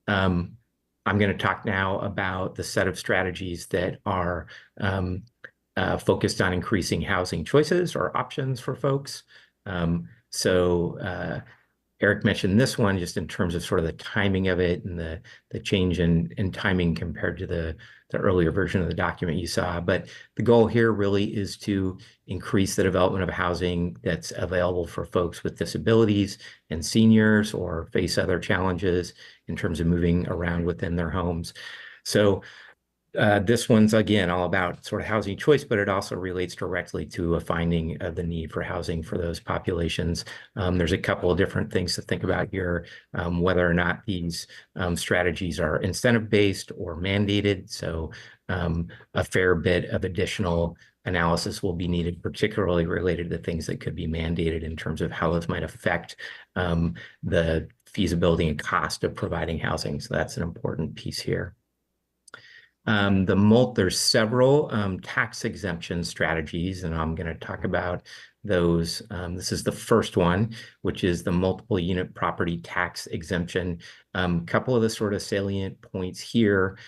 I'm going to talk now about the set of strategies that are focused on increasing housing choices or options for folks. Erik mentioned this one just in terms of sort of the timing of it and the change in timing compared to the earlier version of the document you saw. But the goal here really is to increase the development of housing that's available for folks with disabilities and seniors or face other challenges in terms of moving around within their homes. So this one's, again, all about sort of housing choice, but it also relates directly to a finding of the need for housing for those populations. There's a couple of different things to think about here, whether or not these strategies are incentive-based or mandated. So a fair bit of additional analysis will be needed, particularly related to things that could be mandated in terms of how those might affect the feasibility and cost of providing housing. So that's an important piece here. There's several tax exemption strategies, and I'm going to talk about those. This is the first one, which is the multiple unit property tax exemption. Couple of the sort of salient points here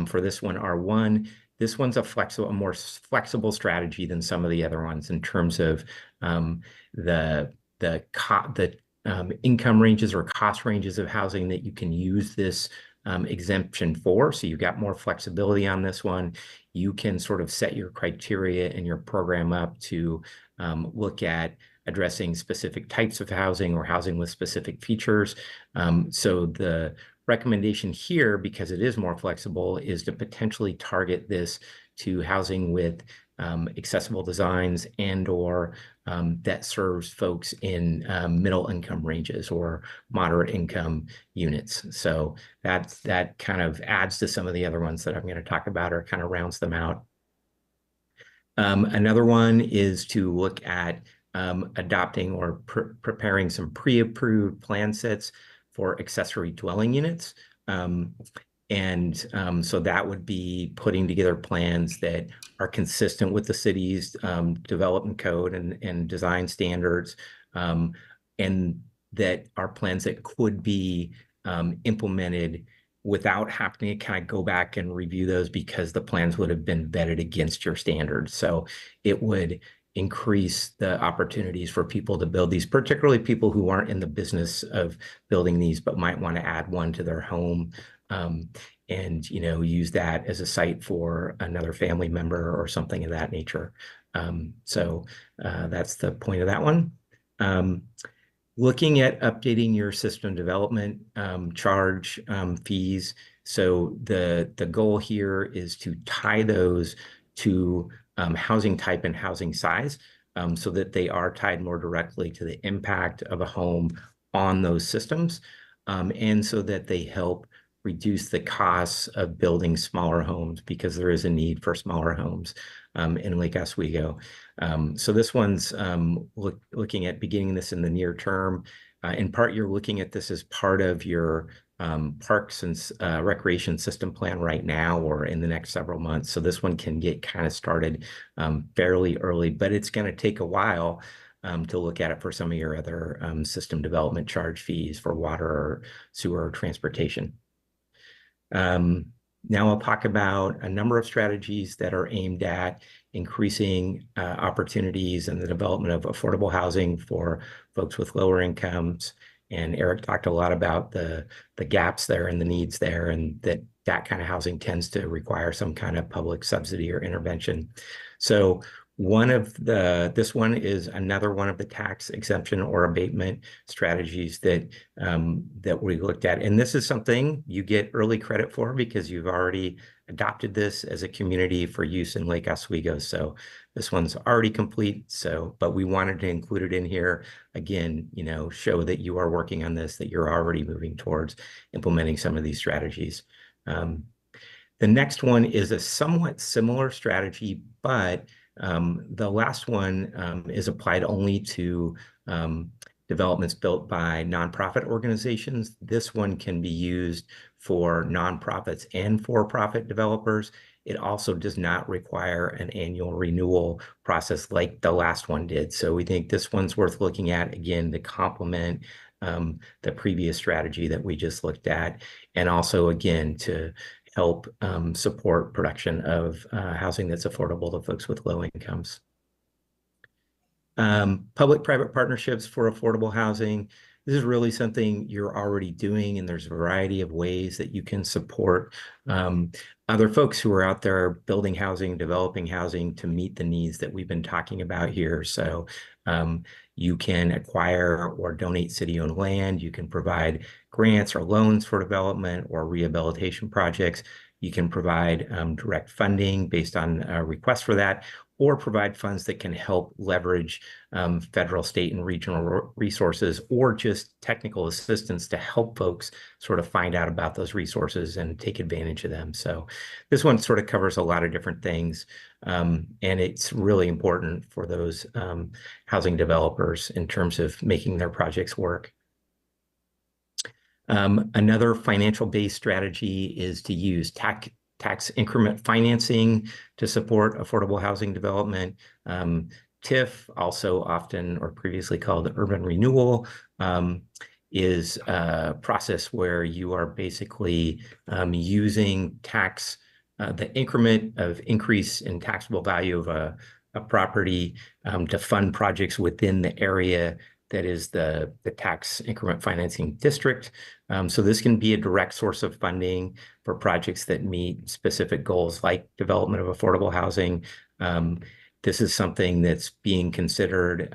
for this one are, one, this one's a more flexible strategy than some of the other ones in terms of the income ranges or cost ranges of housing that you can use this exemption for. So you've got more flexibility on this one. You can sort of set your criteria and your program up to look at addressing specific types of housing or housing with specific features. So the recommendation here, because it is more flexible, is to potentially target this to housing with accessible designs and or that serves folks in middle income ranges or moderate income units. So that kind of adds to some of the other ones that I'm going to talk about or kind of rounds them out. Another one is to look at adopting or preparing some pre-approved plan sets for accessory dwelling units. So that would be putting together plans that are consistent with the city's development code and design standards, and that are plans that could be implemented without having to kind of go back and review those because the plans would have been vetted against your standards. So it would increase the opportunities for people to build these, particularly people who aren't in the business of building these, but might want to add one to their home and, use that as a site for another family member or something of that nature. That's the point of that one. Looking at updating your system development charge fees. So the goal here is to tie those to housing type and housing size, so that they are tied more directly to the impact of a home on those systems, and so that they help reduce the costs of building smaller homes, because there is a need for smaller homes in Lake Oswego. So this one's looking at beginning this in the near term. In part, you're looking at this as part of your parks and recreation system plan right now or in the next several months. So this one can get kind of started fairly early, but it's going to take a while to look at it for some of your other system development charge fees for water or sewer or transportation. Now I'll talk about a number of strategies that are aimed at increasing opportunities and the development of affordable housing for folks with lower incomes. And Erik talked a lot about the gaps there and the needs there, and that kind of housing tends to require some kind of public subsidy or intervention. So this one is another one of the tax exemption or abatement strategies that we looked at. And this is something you get early credit for because you've already adopted this as a community for use in Lake Oswego. So this one's already complete. But we wanted to include it in here again, show that you are working on this, that you're already moving towards implementing some of these strategies. The next one is a somewhat similar strategy, but the last one is applied only to developments built by nonprofit organizations. This one can be used for nonprofits and for-profit developers. It also does not require an annual renewal process like the last one did. So we think this one's worth looking at, again, to complement the previous strategy that we just looked at, and also, again, to help support production of housing that's affordable to folks with low incomes. Public-private partnerships for affordable housing. This is really something you're already doing, and there's a variety of ways that you can support other folks who are out there building housing, developing housing to meet the needs that we've been talking about here. So you can acquire or donate city-owned land. You can provide grants or loans for development or rehabilitation projects. You can provide direct funding based on requests for that, or provide funds that can help leverage federal, state, and regional resources, or just technical assistance to help folks sort of find out about those resources and take advantage of them. So this one sort of covers a lot of different things, and it's really important for those housing developers in terms of making their projects work. Another financial-based strategy is to use tax increment financing to support affordable housing development. TIF, also often or previously called urban renewal, is a process where you are basically using the increment of increase in taxable value of a property to fund projects within the area that is the tax increment financing district. So this can be a direct source of funding for projects that meet specific goals like development of affordable housing. This is something that's being considered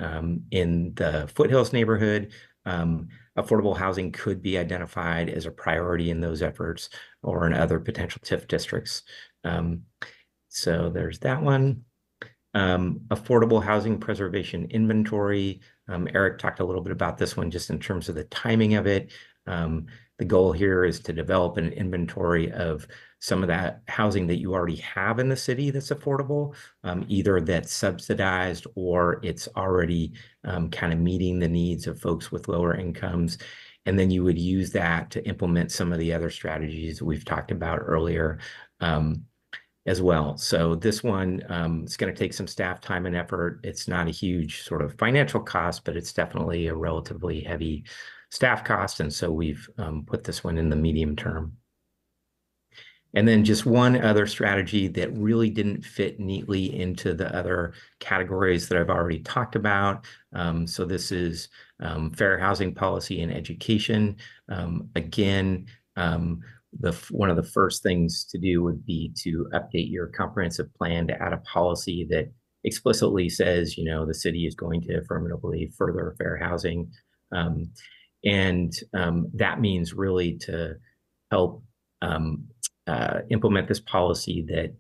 in the Foothills neighborhood. Affordable housing could be identified as a priority in those efforts or in other potential TIF districts. So there's that one. Affordable housing preservation inventory. Erik talked a little bit about this one just in terms of the timing of it. The goal here is to develop an inventory of some of that housing that you already have in the city that's affordable, either that's subsidized or it's already kind of meeting the needs of folks with lower incomes. And then you would use that to implement some of the other strategies we've talked about earlier as well. So this one is going to take some staff time and effort. It's not a huge sort of financial cost, but it's definitely a relatively heavy staff cost. And so we've put this one in the medium term. And then just one other strategy that really didn't fit neatly into the other categories that I've already talked about. So this is fair housing policy and education. Again, one of the first things to do would be to update your comprehensive plan to add a policy that explicitly says, the city is going to affirmatively further fair housing. That means really to help implement this policy that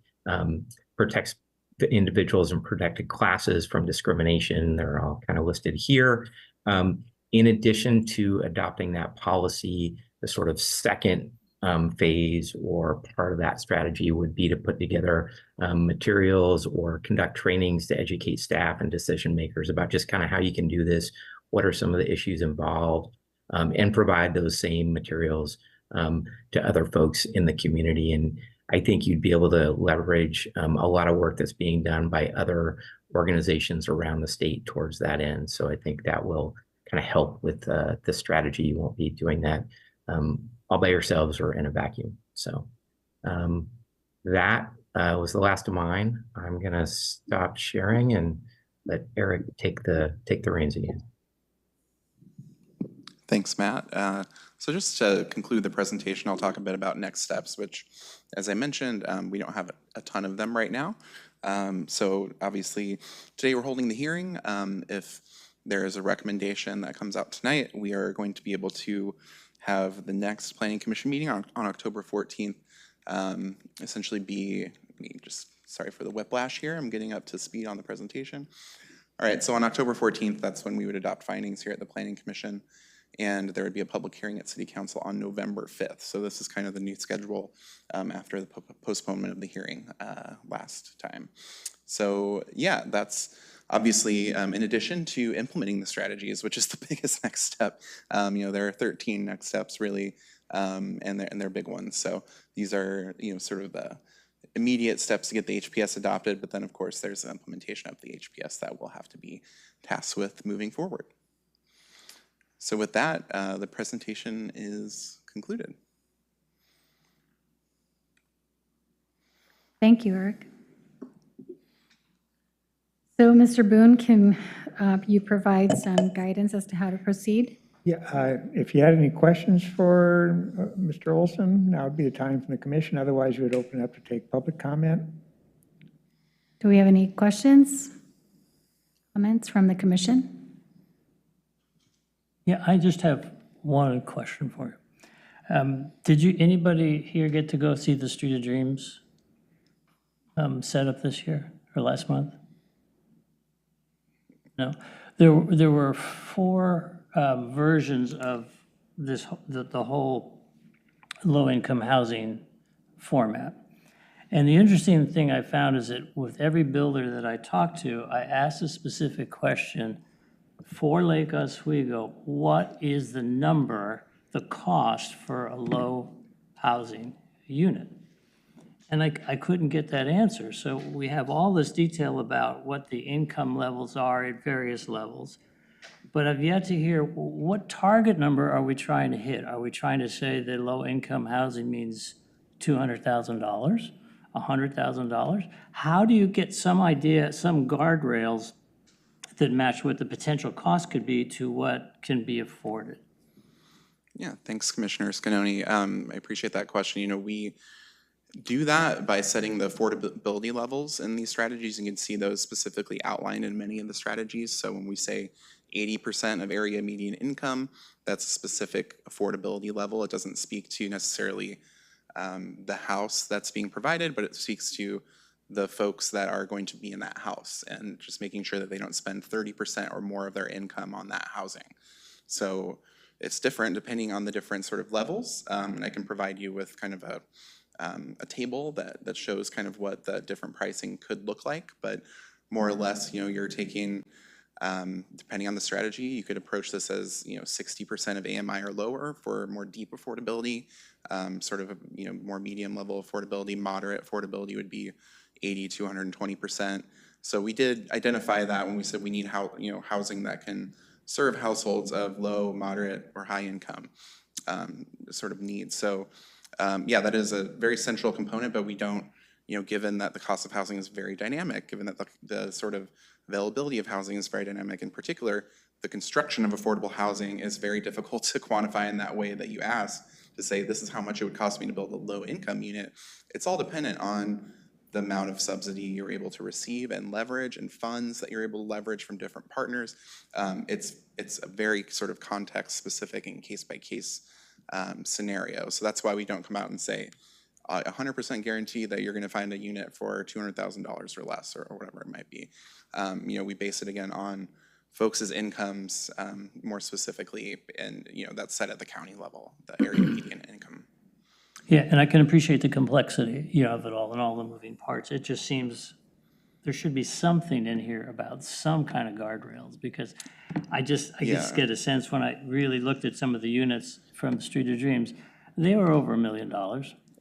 protects the individuals and protected classes from discrimination. They're all kind of listed here. In addition to adopting that policy, the sort of second phase or part of that strategy would be to put together materials or conduct trainings to educate staff and decision makers about just kind of how you can do this, what are some of the issues involved, and provide those same materials to other folks in the community. And I think you'd be able to leverage a lot of work that's being done by other organizations around the state towards that end. So I think that will kind of help with the strategy. You won't be doing that all by yourselves or in a vacuum. So that was the last of mine. I'm gonna stop sharing and let Erik take the reins again. Thanks, Matt. So just to conclude the presentation, I'll talk a bit about next steps, which, as I mentioned, we don't have a ton of them right now. So obviously, today we're holding the hearing. If there is a recommendation that comes out tonight, we are going to be able to have the next Planning Commission meeting on October 14th essentially be, sorry for the whiplash here, I'm getting up to speed on the presentation. All right, so on October 14th, that's when we would adopt findings here at the Planning Commission, and there would be a public hearing at City Council on November 5th. So this is kind of the new schedule after the postponement of the hearing last time. So yeah, that's obviously in addition to implementing the strategies, which is the biggest next step. There are 13 next steps really, and they're big ones. So these are sort of the immediate steps to get the HPS adopted, but then of course there's the implementation of the HPS that we'll have to be tasked with moving forward. So with that, the presentation is concluded. Thank you, Erik. So, Mr. Boone, can you provide some guidance as to how to proceed? Yeah, if you had any questions for Mr. Olson, now would be the time from the commission. Otherwise, we would open up to take public comment. Do we have any questions, comments from the commission? Yeah, I just have one question for you. Did anybody here get to go see the Street of Dreams set up this year or last month? No, there were 4 versions of the whole low-income housing format. And the interesting thing I found is that with every builder that I talked to, I asked a specific question for Lake Oswego: what is the number, the cost for a low housing unit? And I couldn't get that answer. So we have all this detail about what the income levels are at various levels, but I've yet to hear what target number are we trying to hit? Are we trying to say that low-income housing means $200,000, $100,000? How do you get some idea, some guardrails that match what the potential cost could be to what can be afforded? Yeah, thanks, Commissioner Scanoni. I appreciate that question. We do that by setting the affordability levels in these strategies. You can see those specifically outlined in many of the strategies. So when we say 80% of area median income, that's a specific affordability level. It doesn't speak to necessarily the house that's being provided, but it speaks to the folks that are going to be in that house and just making sure that they don't spend 30% or more of their income on that housing. So it's different depending on the different sort of levels. And I can provide you with kind of a table that shows kind of what the different pricing could look like, but more or less, you're taking, depending on the strategy, you could approach this as, 60% of AMI or lower for more deep affordability, sort of, more medium level affordability. Moderate affordability would be 80 to 120%. So we did identify that when we said we need housing that can serve households of low, moderate, or high income sort of needs. So yeah, that is a very central component, but we don't, given that the cost of housing is very dynamic, given that the sort of availability of housing is very dynamic, in particular, the construction of affordable housing is very difficult to quantify in that way that you asked, to say this is how much it would cost me to build a low income unit. It's all dependent on the amount of subsidy you're able to receive and leverage, and funds that you're able to leverage from different partners. It's a very sort of context-specific and case-by-case scenario. So that's why we don't come out and say 100% guarantee that you're going to find a unit for $200,000 or less, or whatever it might be. We base it again on folks' incomes more specifically, and that's set at the county level, the area median income. Yeah, and I can appreciate the complexity, of it all and all the moving parts. It just seems there should be something in here about some kind of guardrails, because I just get a sense when I really looked at some of the units from the Street of Dreams, they were over $1 million.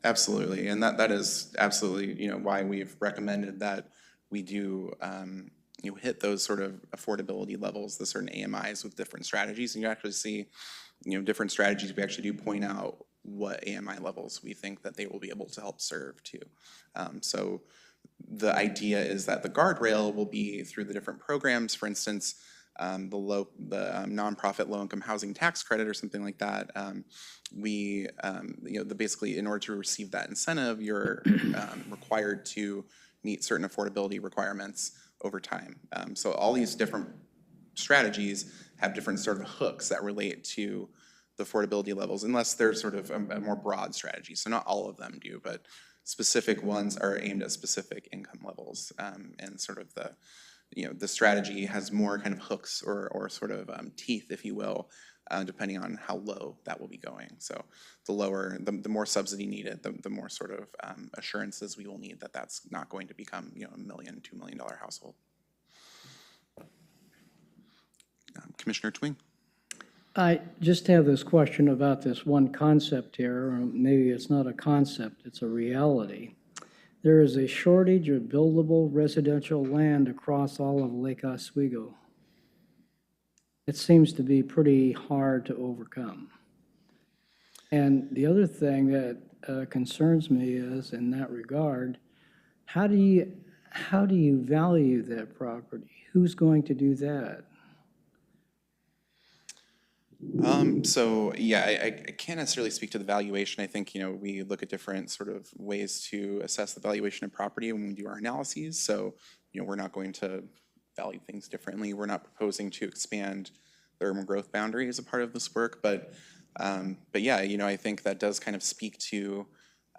Absolutely, and that is absolutely, why we've recommended that we do, hit those sort of affordability levels, the certain AMIs with different strategies, and you actually see, different strategies. We actually do point out what AMI levels we think that they will be able to help serve too. So the idea is that the guardrail will be through the different programs. For instance, the nonprofit low-income housing tax credit or something like that. Basically, in order to receive that incentive, you're required to meet certain affordability requirements over time. So all these different strategies have different sort of hooks that relate to the affordability levels, unless they're sort of a more broad strategy. So not all of them do, but specific ones are aimed at specific income levels, and sort of the strategy has more kind of hooks or sort of teeth, if you will, depending on how low that will be going. So the more subsidy needed, the more sort of assurances we will need that that's not going to become $1 million, $2 million household. Commissioner Twing. I just have this question about this one concept here, or maybe it's not a concept, it's a reality. There is a shortage of buildable residential land across all of Lake Oswego. It seems to be pretty hard to overcome. And the other thing that concerns me is, in that regard, how do you value that property? Who's going to do that? So yeah, I can't necessarily speak to the valuation. I think, we look at different sort of ways to assess the valuation of property when we do our analyses. So, we're not going to value things differently. We're not proposing to expand the urban growth boundary as a part of this work, but yeah, I think that does kind of speak to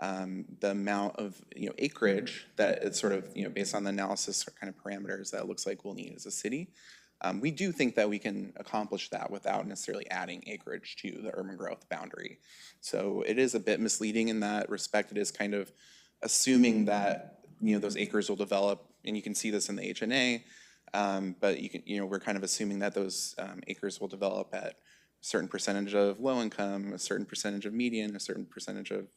the amount of, acreage that it's sort of, based on the analysis or kind of parameters that it looks like we'll need as a city. We do think that we can accomplish that without necessarily adding acreage to the urban growth boundary. So it is a bit misleading in that respect. It is kind of assuming that, those acres will develop, and you can see this in the HNA, but we're kind of assuming that those acres will develop at a certain percentage of low income, a certain percentage of median, a certain percentage of,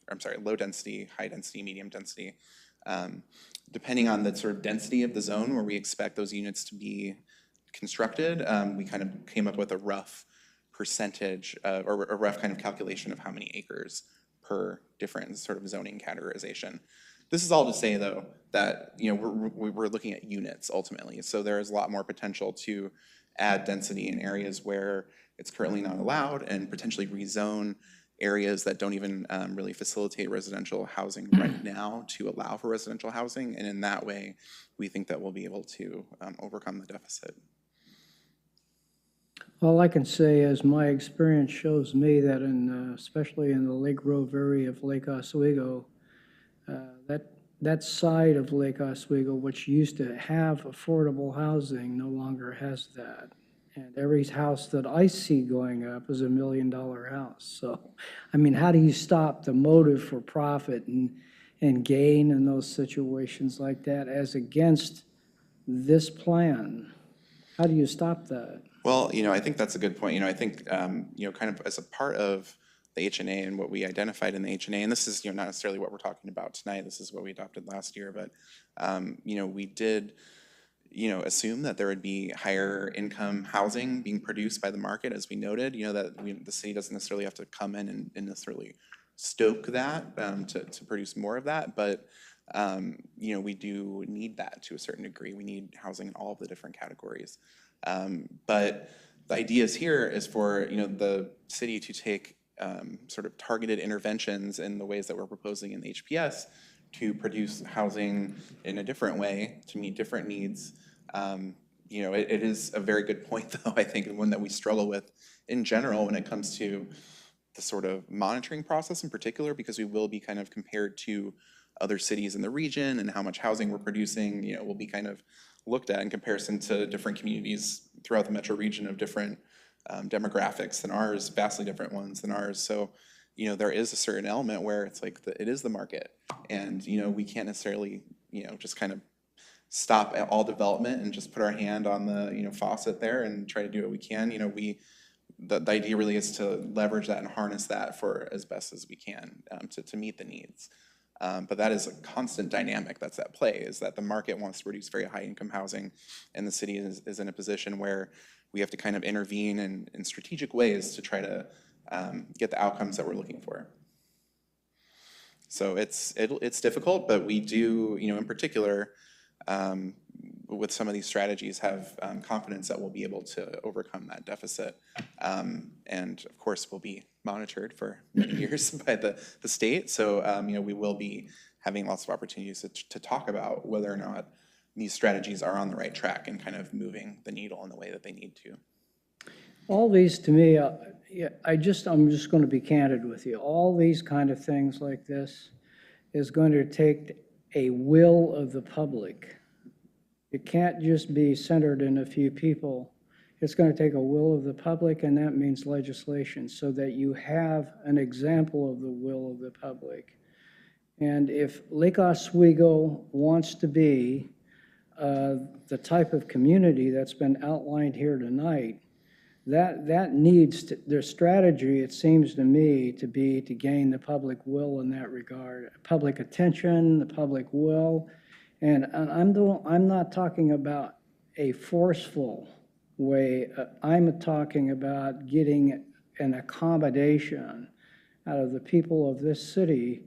low density, high density, medium density, depending on the sort of density of the zone where we expect those units to be constructed. We kind of came up with a rough percentage or a rough kind of calculation of how many acres per different sort of zoning categorization. This is all to say, though, that we're looking at units ultimately. So there is a lot more potential to add density in areas where it's currently not allowed, and potentially rezone areas that don't even really facilitate residential housing right now to allow for residential housing. And in that way, we think that we'll be able to overcome the deficit. All I can say is my experience shows me that especially in the Lake Grove area of Lake Oswego, that side of Lake Oswego, which used to have affordable housing, no longer has that. And every house that I see going up is $1 million house. So, how do you stop the motive for profit and gain in those situations like that as against this plan? How do you stop that? Well, I think that's a good point. I think, kind of as a part of the HNA and what we identified in the HNA, and this is, not necessarily what we're talking about tonight, this is what we adopted last year, but, we did, assume that there would be higher income housing being produced by the market, as we noted, that the city doesn't necessarily have to come in and necessarily stoke that to produce more of that, but, we do need that to a certain degree. We need housing in all of the different categories. But the idea here is for the city to take sort of targeted interventions in the ways that we're proposing in the HPS to produce housing in a different way, to meet different needs. You know, it is a very good point, though, I think, and one that we struggle with in general when it comes to the sort of monitoring process in particular, because we will be kind of compared to other cities in the region, and how much housing we're producing, you know, will be kind of looked at in comparison to different communities throughout the metro region of different demographics than ours, vastly different ones than ours. So, you know, there is a certain element where it's like it is the market, and, you know, we can't necessarily, you know, just kind of stop at all development and just put our hand on the, you know, faucet there and try to do what we can. You know, the idea really is to leverage that and harness that for as best as we can to meet the needs. But that is a constant dynamic that's at play, is that the market wants to produce very high income housing, and the city is in a position where we have to kind of intervene in strategic ways to try to get the outcomes that we're looking for. So it's difficult, but we do, you know, in particular, with some of these strategies, have confidence that we'll be able to overcome that deficit. And of course, we'll be monitored for many years by the state. So, you know, we will be having lots of opportunities to talk about whether or not these strategies are on the right track and kind of moving the needle in the way that they need to. All these, to me, I'm just going to be candid with you. All these kind of things like this is going to take a will of the public. It can't just be centered in a few people. It's going to take a will of the public, and that means legislation, so that you have an example of the will of the public. And if Lake Oswego wants to be the type of community that's been outlined here tonight, that needs to, their strategy, it seems to me, to be to gain the public will in that regard, public attention, the public will. And I'm not talking about a forceful way. I'm talking about getting an accommodation out of the people of this city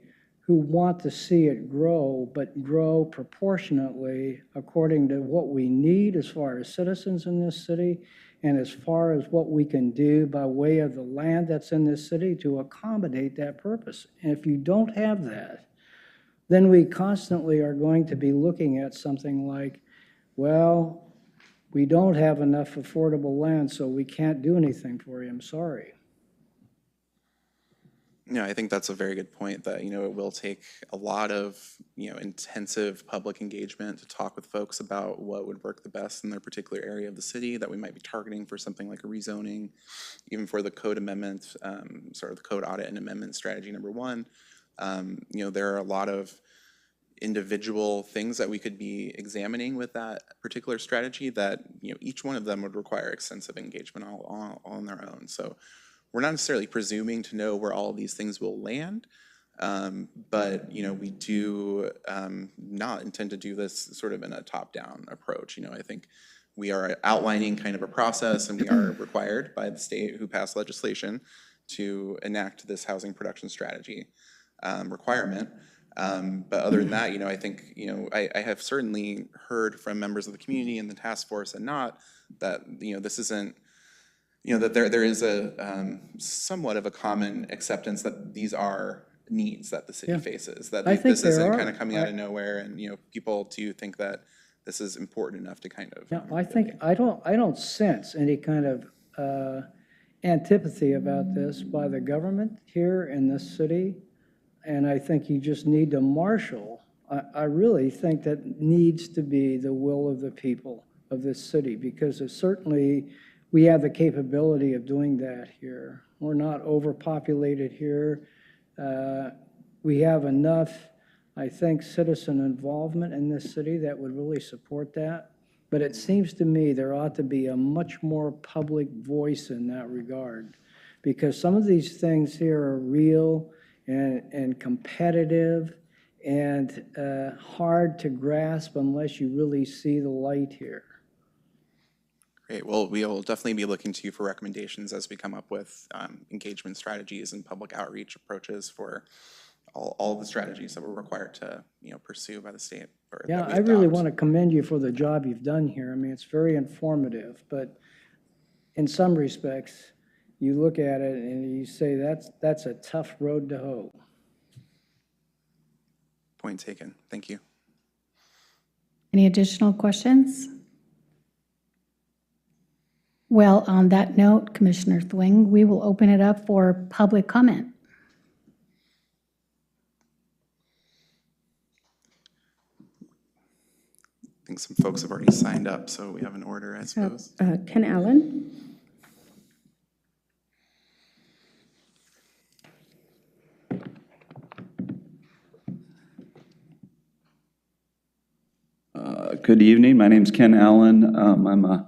who want to see it grow, but grow proportionately according to what we need as far as citizens in this city, and as far as what we can do by way of the land that's in this city to accommodate that purpose. And if you don't have that, then we constantly are going to be looking at something like, well, we don't have enough affordable land, so we can't do anything for you. I'm sorry. No, I think that's a very good point, that, you know, it will take a lot of, you know, intensive public engagement to talk with folks about what would work the best in their particular area of the city that we might be targeting for something like a rezoning, even for the code amendment, sort of the code audit and amendment strategy number one. You know, there are a lot of individual things that we could be examining with that particular strategy that, you know, each one of them would require extensive engagement all on their own. So we're not necessarily presuming to know where all of these things will land, but, you know, we do not intend to do this sort of in a top-down approach. You know, I think we are outlining kind of a process, and we are required by the state who passed legislation to enact this housing production strategy requirement. But other than that, you know, I think, you know, I have certainly heard from members of the community and the task force and not that, you know, this isn't, you know, that there is a somewhat of a common acceptance that these are needs that the city faces, that this isn't kind of coming out of nowhere, and, you know, people do think that this is important enough to kind of. Yeah, I don't sense any kind of antipathy about this by the government here in this city, and I think you just need to marshal. I really think that needs to be the will of the people of this city, because it certainly, we have the capability of doing that here. We're not overpopulated here. We have enough, I think, citizen involvement in this city that would really support that. But it seems to me there ought to be a much more public voice in that regard, because some of these things here are real and competitive and hard to grasp unless you really see the light here. Great. Well, we will definitely be looking to you for recommendations as we come up with engagement strategies and public outreach approaches for all the strategies that we're required to, you know, pursue by the state. Yeah, I really want to commend you for the job you've done here. I mean, it's very informative, but in some respects, you look at it and you say that's a tough road to hoe. Point taken. Thank you. Any additional questions? Well, on that note, Commissioner Thwing, we will open it up for public comment. I think some folks have already signed up, so we have an order, I suppose. Ken Allen? Good evening. My name's Ken Allen. I'm a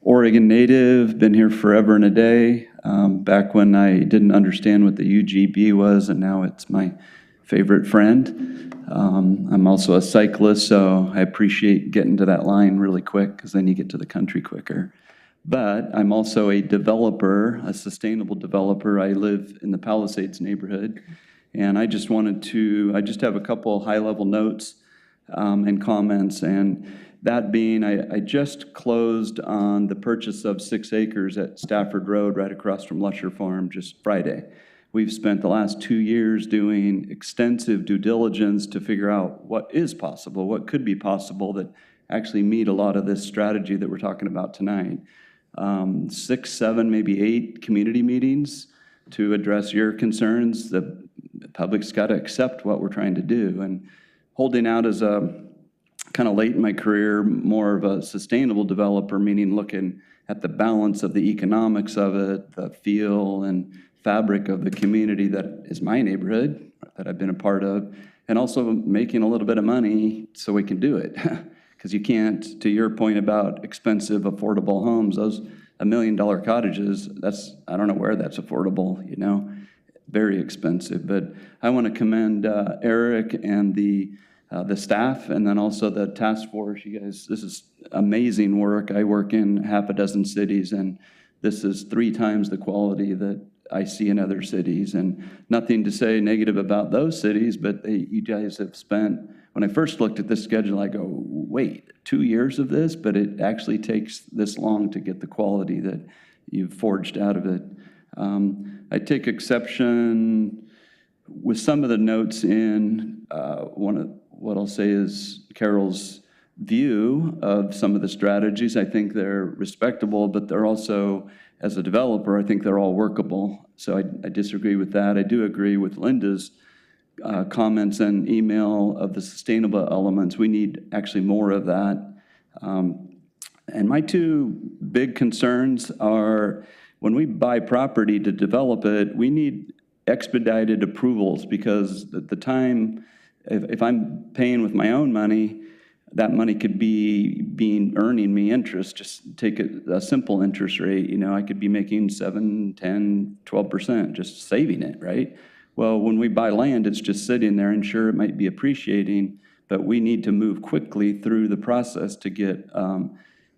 Oregon native, been here forever and a day. Back when I didn't understand what the UGB was, and now it's my favorite friend. I'm also a cyclist, so I appreciate getting to that line really quick because then you get to the country quicker. But I'm also a developer, a sustainable developer. I live in the Palisades neighborhood, and I just have a couple high-level notes and comments, and that being, I just closed on the purchase of 6 acres at Stafford Road right across from Lusher Farm just Friday. We've spent the last 2 years doing extensive due diligence to figure out what is possible, what could be possible that actually meet a lot of this strategy that we're talking about tonight. 6, 7, maybe 8 community meetings to address your concerns. The public's got to accept what we're trying to do. And holding out as a kind of late in my career, more of a sustainable developer, meaning looking at the balance of the economics of it, the feel and fabric of the community that is my neighborhood, that I've been a part of, and also making a little bit of money so we can do it. Because you can't, to your point about expensive, affordable homes, those $1 million cottages, I don't know where that's affordable, very expensive. But I want to commend Erik and the staff, and then also the task force. You guys, this is amazing work. I work in half a dozen cities, and this is 3 times the quality that I see in other cities. And nothing to say negative about those cities, but you guys have spent, when I first looked at this schedule, I go, wait, 2 years of this? But it actually takes this long to get the quality that you've forged out of it. I take exception with some of the notes in what I'll say is Carol's view of some of the strategies. I think they're respectable, but they're also, as a developer, I think they're all workable. So I disagree with that. I do agree with Linda's comments and email of the sustainable elements. We need actually more of that. And my 2 big concerns are when we buy property to develop it, we need expedited approvals, because the time, if I'm paying with my own money, that money could be earning me interest. Just take a simple interest rate. I could be making 7, 10, 12%, just saving it, right? Well, when we buy land, it's just sitting there, and sure, it might be appreciating, but we need to move quickly through the process to get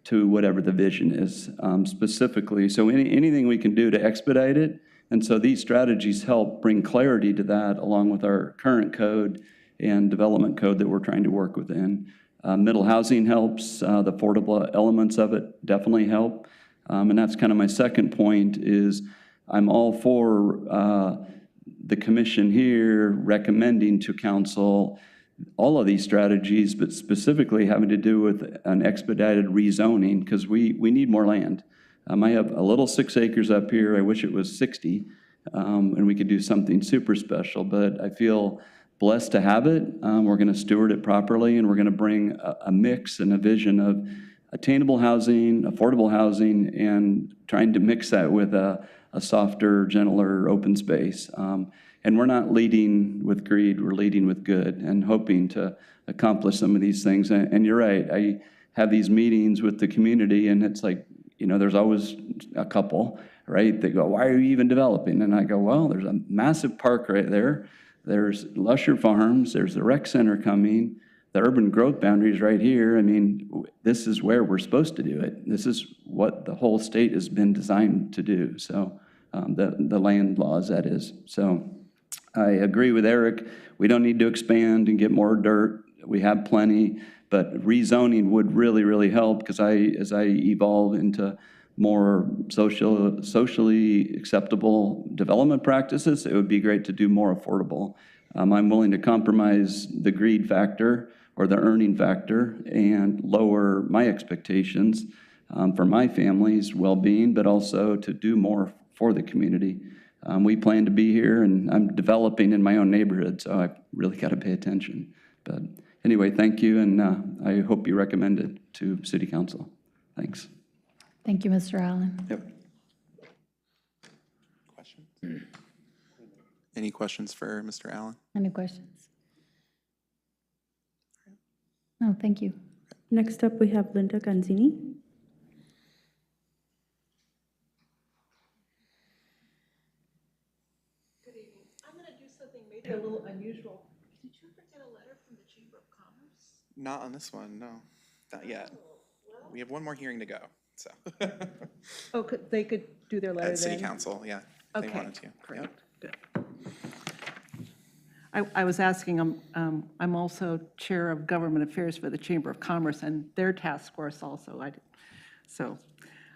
to whatever the vision is specifically. So anything we can do to expedite it. And so these strategies help bring clarity to that, along with our current code and development code that we're trying to work within. Middle housing helps. The affordable elements of it definitely help. And that's kind of my second point is I'm all for the commission here recommending to council all of these strategies, but specifically having to do with an expedited rezoning, because we need more land. I have a little 6 acres up here. I wish it was 60, and we could do something super special, but I feel blessed to have it. We're going to steward it properly, and we're going to bring a mix and a vision of attainable housing, affordable housing, and trying to mix that with a softer, gentler open space. And we're not leading with greed, we're leading with good and hoping to accomplish some of these things. And you're right, I have these meetings with the community, and it's like, there's always a couple, right? They go, why are you even developing? And I go, well, there's a massive park right there. There's Lusher Farms, there's the rec center coming, the urban growth boundaries right here. I mean, this is where we're supposed to do it. This is what the whole state has been designed to do. So the land laws, that is. So I agree with Erik. We don't need to expand and get more dirt. We have plenty, but rezoning would really, really help, because as I evolve into more socially acceptable development practices, it would be great to do more affordable. I'm willing to compromise the greed factor or the earning factor and lower my expectations for my family's well-being, but also to do more for the community. We plan to be here, and I'm developing in my own neighborhood, so I've really got to pay attention. But anyway, thank you, and I hope you recommend it to City Council. Thanks. Thank you, Mr. Allen. Yep. Questions? Any questions for Mr. Allen? Any questions? No, thank you. Next up, we have Linda Ganzini. I'm going to do something maybe a little unusual. Did you ever get a letter from the Chamber of Commerce? Not on this one, no, not yet. We have one more hearing to go, so. Oh, they could do their letter At City then? Council, yeah, if they Okay, wanted to. great, Yep. good. I was asking, I'm also Chair of Government Affairs for the Chamber of Commerce and their task force also.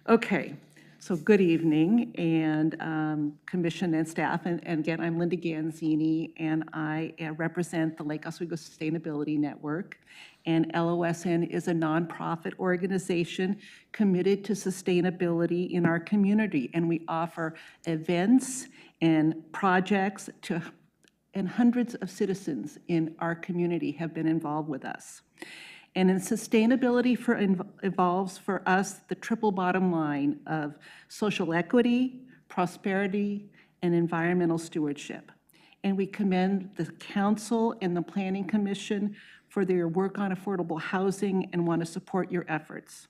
Okay, so good evening, and Commission and staff, and again, I'm Linda Ganzini, and I represent the Lake Oswego Sustainability Network, and LOSN is a nonprofit organization committed to sustainability in our community, and we offer events and projects and hundreds of citizens in our community have been involved with us. And in sustainability involves for us the triple bottom line of social equity, prosperity, and environmental stewardship. And we commend the Council and the Planning Commission for their work on affordable housing and want to support your efforts.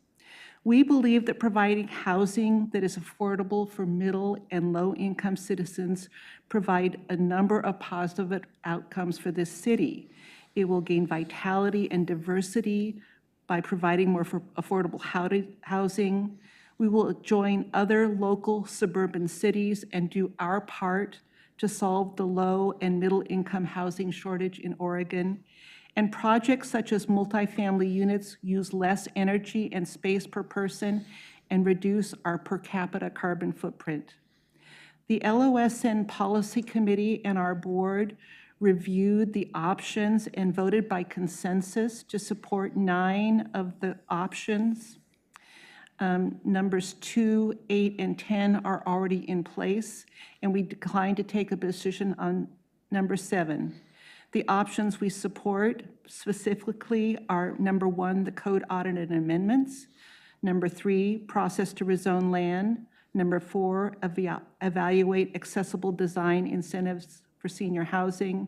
We believe that providing housing that is affordable for middle and low-income citizens provide a number of positive outcomes for this city. It will gain vitality and diversity by providing more affordable housing. We will join other local suburban cities and do our part to solve the low and middle-income housing shortage in Oregon. And projects such as multifamily units use less energy and space per person and reduce our per capita carbon footprint. The LOSN Policy Committee and our board reviewed the options and voted by consensus to support 9 of the options. Numbers 2, 8, and 10 are already in place, and we declined to take a decision on number 7. The options we support specifically are number 1, the code audit and amendments, number 3, process to rezone land, number 4, evaluate accessible design incentives for senior housing,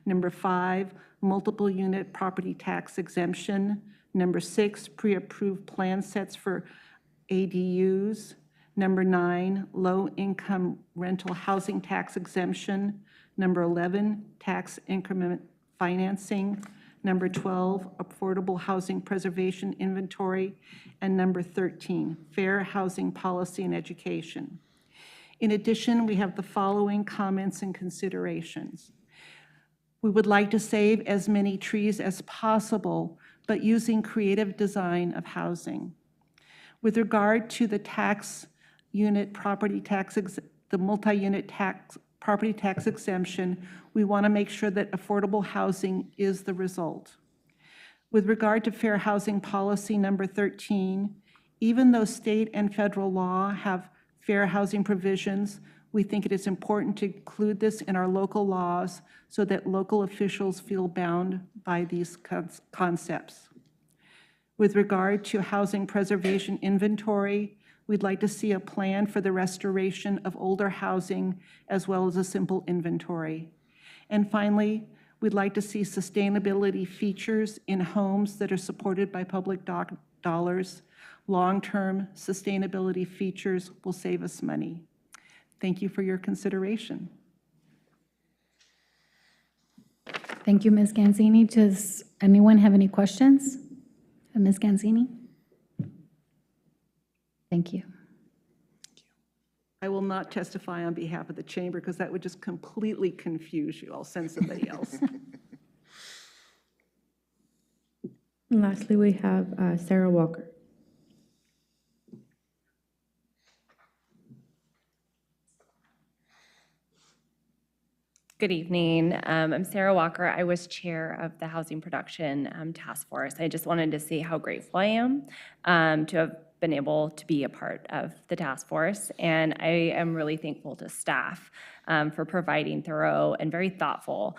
number 5, multiple unit property tax exemption, number 6, pre-approved plan sets for ADUs, number 9, low-income rental housing tax exemption, number 11, tax increment financing, number 12, affordable housing preservation inventory, and number 13, fair housing policy and education. In addition, we have the following comments and considerations. We would like to save as many trees as possible, but using creative design of housing. With regard to the tax unit property tax, the multi-unit tax property tax exemption, we want to make sure that affordable housing is the result. With regard to fair housing policy number 13, even though state and federal law have fair housing provisions, we think it is important to include this in our local laws so that local officials feel bound by these concepts. With regard to housing preservation inventory, we'd like to see a plan for the restoration of older housing as well as a simple inventory. And finally, we'd like to see sustainability features in homes that are supported by public dollars. Long-term sustainability features will save us money. Thank you for your consideration. Thank you, Ms. Ganzini. Does anyone have any questions? Ms. Ganzini? Thank you. I will not testify on behalf of the chamber because that would just completely confuse you. I'll send somebody else. And lastly, we have Sarah Walker. Good evening. I'm Sarah Walker. I was chair of the Housing Production Task Force. I just wanted to say how grateful I am to have been able to be a part of the task force. And I am really thankful to staff for providing thorough and very thoughtful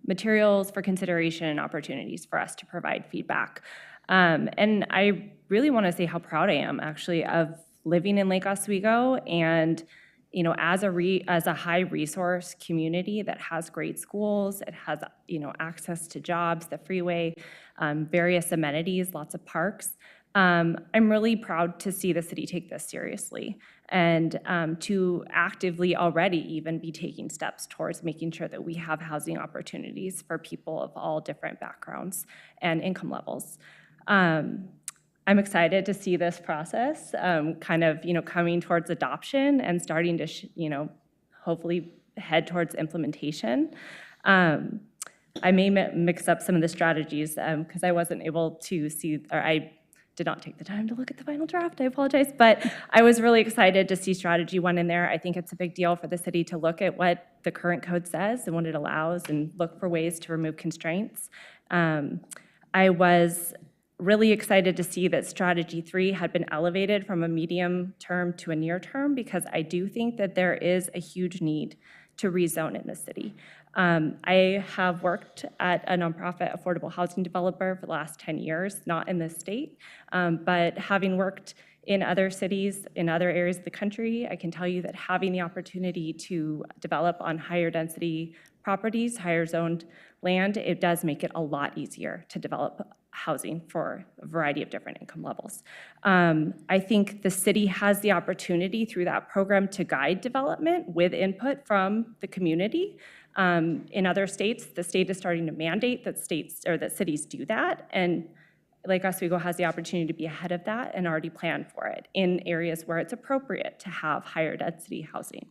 materials for consideration and opportunities for us to provide feedback. And I really want to say how proud I am actually of living in Lake Oswego and as a high resource community that has great schools, it has, access to jobs, the freeway, various amenities, lots of parks. I'm really proud to see the city take this seriously and to actively already even be taking steps towards making sure that we have housing opportunities for people of all different backgrounds and income levels. I'm excited to see this process coming towards adoption and starting to, hopefully head towards implementation. I may mix up some of the strategies because I wasn't able to see, or I did not take the time to look at the final draft, I apologize, but I was really excited to see strategy 1 in there. I think it's a big deal for the city to look at what the current code says and what it allows and look for ways to remove constraints. I was really excited to see that strategy 3 had been elevated from a medium term to a near term because I do think that there is a huge need to rezone in the city. I have worked at a nonprofit affordable housing developer for the last 10 years, not in this state, but having worked in other cities, in other areas of the country, I can tell you that having the opportunity to develop on higher density properties, higher zoned land, it does make it a lot easier to develop housing for a variety of different income levels. I think the city has the opportunity through that program to guide development with input from the community. In other states, the state is starting to mandate that cities do that, and Lake Oswego has the opportunity to be ahead of that and already plan for it in areas where it's appropriate to have higher density housing.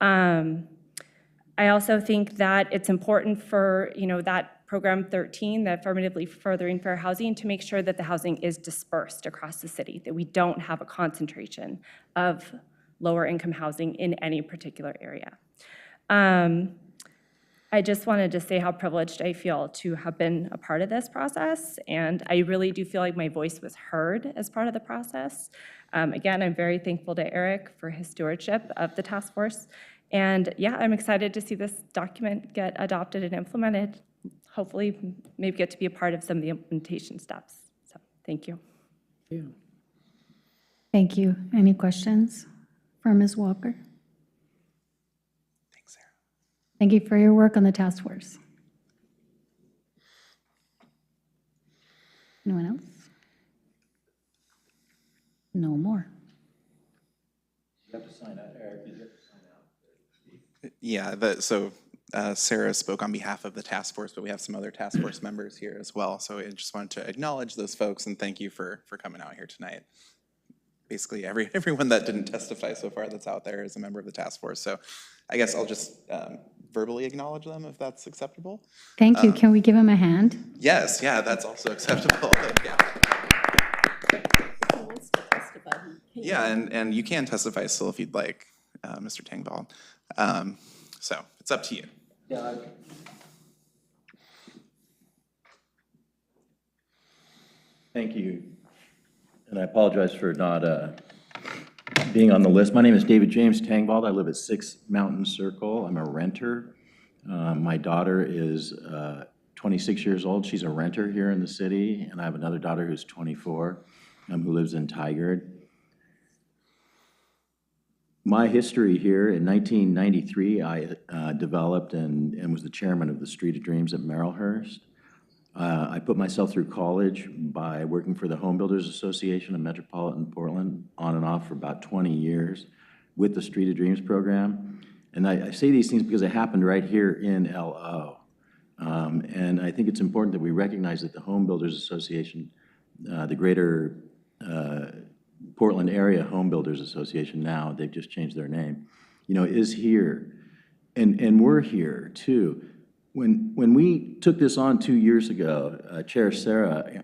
I also think that it's important for that Program 13, the Affirmatively Furthering Fair Housing, to make sure that the housing is dispersed across the city, that we don't have a concentration of lower income housing in any particular area. I just wanted to say how privileged I feel to have been a part of this process, and I really do feel like my voice was heard as part of the process. Again, I'm very thankful to Erik for his stewardship of the task force, and yeah, I'm excited to see this document get adopted and implemented. Hopefully, maybe get to be a part of some of the implementation steps. So, thank you. Yeah. Thank you. Any questions for Ms. Walker? Thanks, Sarah. Thank you for your work on the task force. Anyone else? No more. You have to sign out, Eric. You have to sign out. Yeah, Sarah spoke on behalf of the task force, but we have some other task force members here as well. So I just wanted to acknowledge those folks and thank you for coming out here tonight. Basically, everyone that didn't testify so far that's out there is a member of the task force. So I guess I'll just verbally acknowledge them if that's acceptable. Thank you. Can we give him a hand? Yes, yeah, that's also acceptable. Yeah, and you can testify still if you'd like, Mr. Tangvall. So it's up to you. Yeah. Thank you. And I apologize for not being on the list. My name is David James Tangvall. I live at 6 Mountain Circle. I'm a renter. My daughter is 26 years old. She's a renter here in the city. And I have another daughter who's 24 who lives in Tigard. My history here, in 1993, I developed and was the chairman of the Street of Dreams at Merrillhurst. I put myself through college by working for the Home Builders Association of Metropolitan Portland on and off for about 20 years with the Street of Dreams program. And I say these things because it happened right here in LO. And I think it's important that we recognize that the Home Builders Association, the greater Portland Area Home Builders Association now, they've just changed their name, is here. And we're here too. When we took this on 2 years ago, Chair Sarah,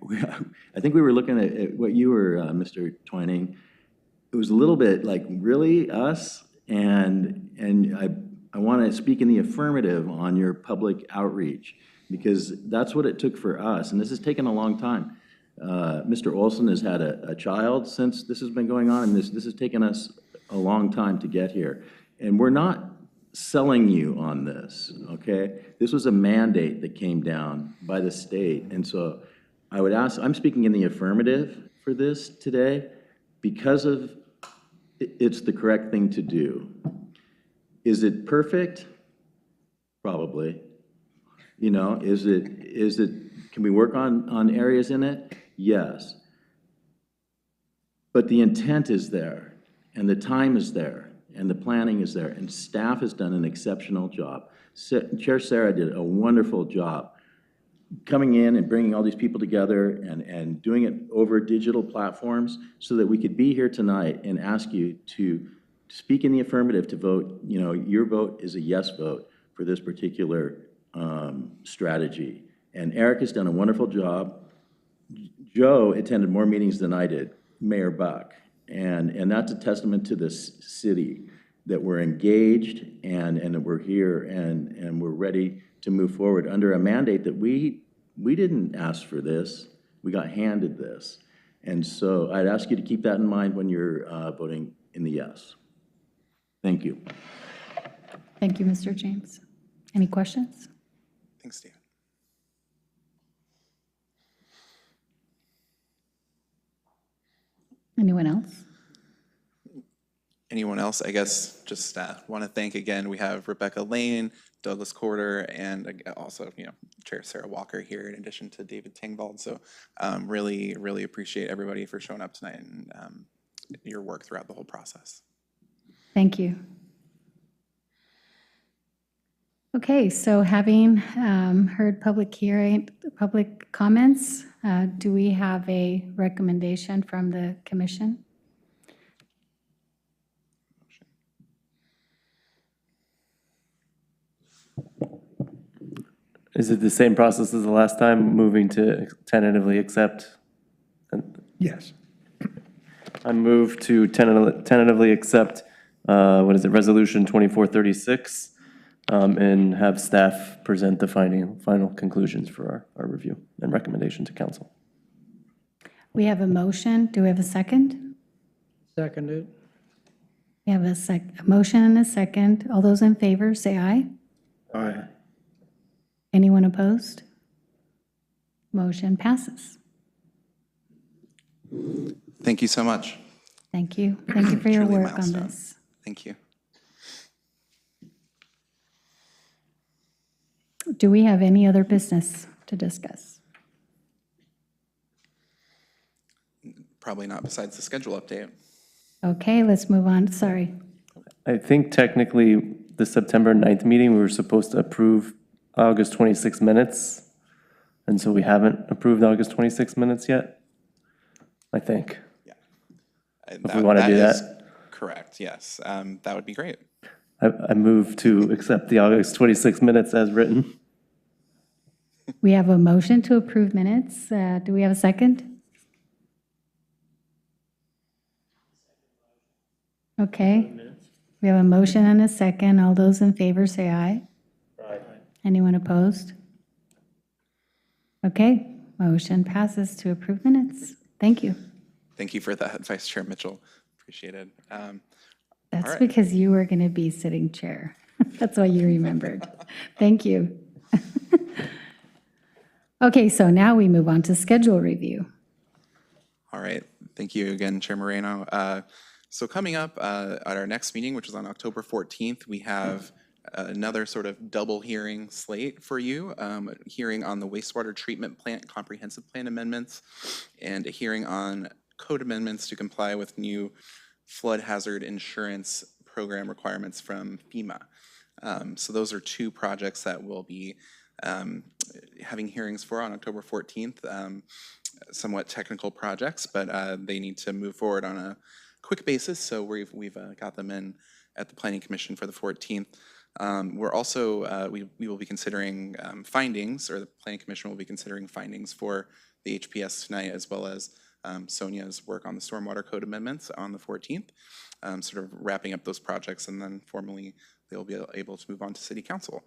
I think we were looking at what you were, Mr. Twining. It was a little bit like, really, us? And I want to speak in the affirmative on your public outreach, because that's what it took for us, and this has taken a long time. Mr. Olson has had a child since this has been going on, and this has taken us a long time to get here. And we're not selling you on this, okay? This was a mandate that came down by the state, and so I would ask, I'm speaking in the affirmative for this today because of it's the correct thing to do. Is it perfect? Probably. You know, can we work on areas in it? Yes. But the intent is there, and the time is there, and the planning is there, and staff has done an exceptional job. Chair Sarah did a wonderful job coming in and bringing all these people together and doing it over digital platforms so that we could be here tonight and ask you to speak in the affirmative, to vote. You know, your vote is a yes vote for this particular strategy. And Erik has done a wonderful job. Joe attended more meetings than I did, Mayor Buck. And that's a testament to this city, that we're engaged and that we're here and we're ready to move forward under a mandate that we didn't ask for this. We got handed this. And so I'd ask you to keep that in mind when you're voting in the yes. Thank you. Thank you, Mr. James. Any questions? Thanks, David. Anyone else? Anyone else? I guess just want to thank again. We have Rebecca Lane, Douglas Corder, and also, you know, Chair Sarah Walker here in addition to David Tingvald. So really, really appreciate everybody for showing up tonight and your work throughout the whole process. Thank you. Okay, so having heard public comments, do we have a recommendation from the commission? Is it the same process as the last time, moving to tentatively accept? Yes. I move to tentatively accept, Resolution 2436, and have staff present the final conclusions for our review and recommendation to council. We have a motion. Do we have a second? Seconded. We have a motion and a second. All those in favor, say aye. Aye. Anyone opposed? Motion passes. Thank you so much. Thank you. Thank you for your Truly a work on milestone. this. Thank you. Do we have any other business to discuss? Probably not besides the schedule update. Okay, let's move on. Sorry. I think technically the September 9th meeting, we were supposed to approve August 26 minutes, and so we haven't approved August 26 minutes yet, I think. Yeah. If we want to do is that. Correct, yes. That would be great. I move to accept the August 26 minutes as written. We have a motion to approve minutes. Do we have a second? Okay. We have a motion and a second. All those in favor say aye. Aye. Anyone opposed? Okay, motion passes to approve minutes. Thank you. Thank you for that, Vice Chair Mitchell. Appreciate it. That's right. because you were going to be sitting chair. That's why you remembered. Thank you. Okay, so now we move on to schedule review. All right. Thank you again, Chair Moreno. So coming up at our next meeting, which is on October 14th, we have another sort of double hearing slate for you, a hearing on the wastewater treatment plant comprehensive plan amendments and a hearing on code amendments to comply with new flood hazard insurance program requirements from FEMA. So those are two projects that we'll be having hearings for on October 14th. Somewhat technical projects, but they need to move forward on a quick basis, so we've got them in at the Planning Commission for the 14th. We're also, we will be considering findings, or the Planning Commission will be considering findings for the HPS tonight, as well as Sonja's work on the Stormwater Code amendments on the 14th, sort of wrapping up those projects and then formally they'll be able to move on to City Council.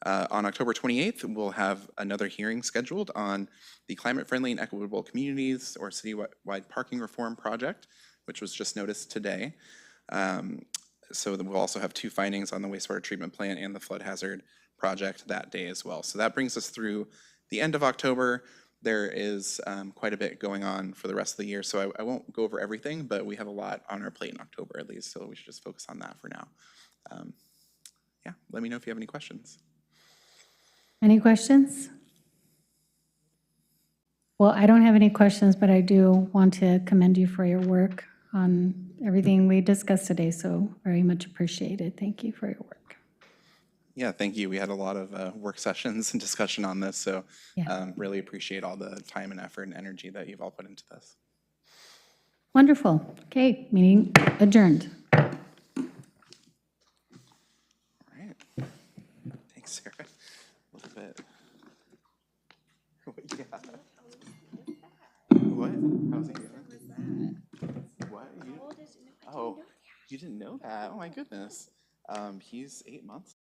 On October 28th, we'll have another hearing scheduled on the Climate-Friendly and Equitable Communities or Citywide Parking Reform Project, which was just noticed today. So then we'll also have 2 findings on the wastewater treatment plant and the flood hazard project that day as well. So that brings us through the end of October. There is quite a bit going on for the rest of the year, so I won't go over everything, but we have a lot on our plate in October at least, so we should just focus on that for now. Yeah, let me know if you have any questions. Any questions? Well, I don't have any questions, but I do want to commend you for your work on everything we discussed today, so very much appreciated. Thank you for your work. Yeah, thank you. We had a lot of work sessions and discussion on this, so Yeah. really appreciate all the time and effort and energy that you've all put into this. Wonderful. Okay, meeting adjourned. All right. Thanks, Sarah. A little bit. Yeah. What? How's he doing? What? Oh, you didn't know that? Oh my goodness. He's 8 months.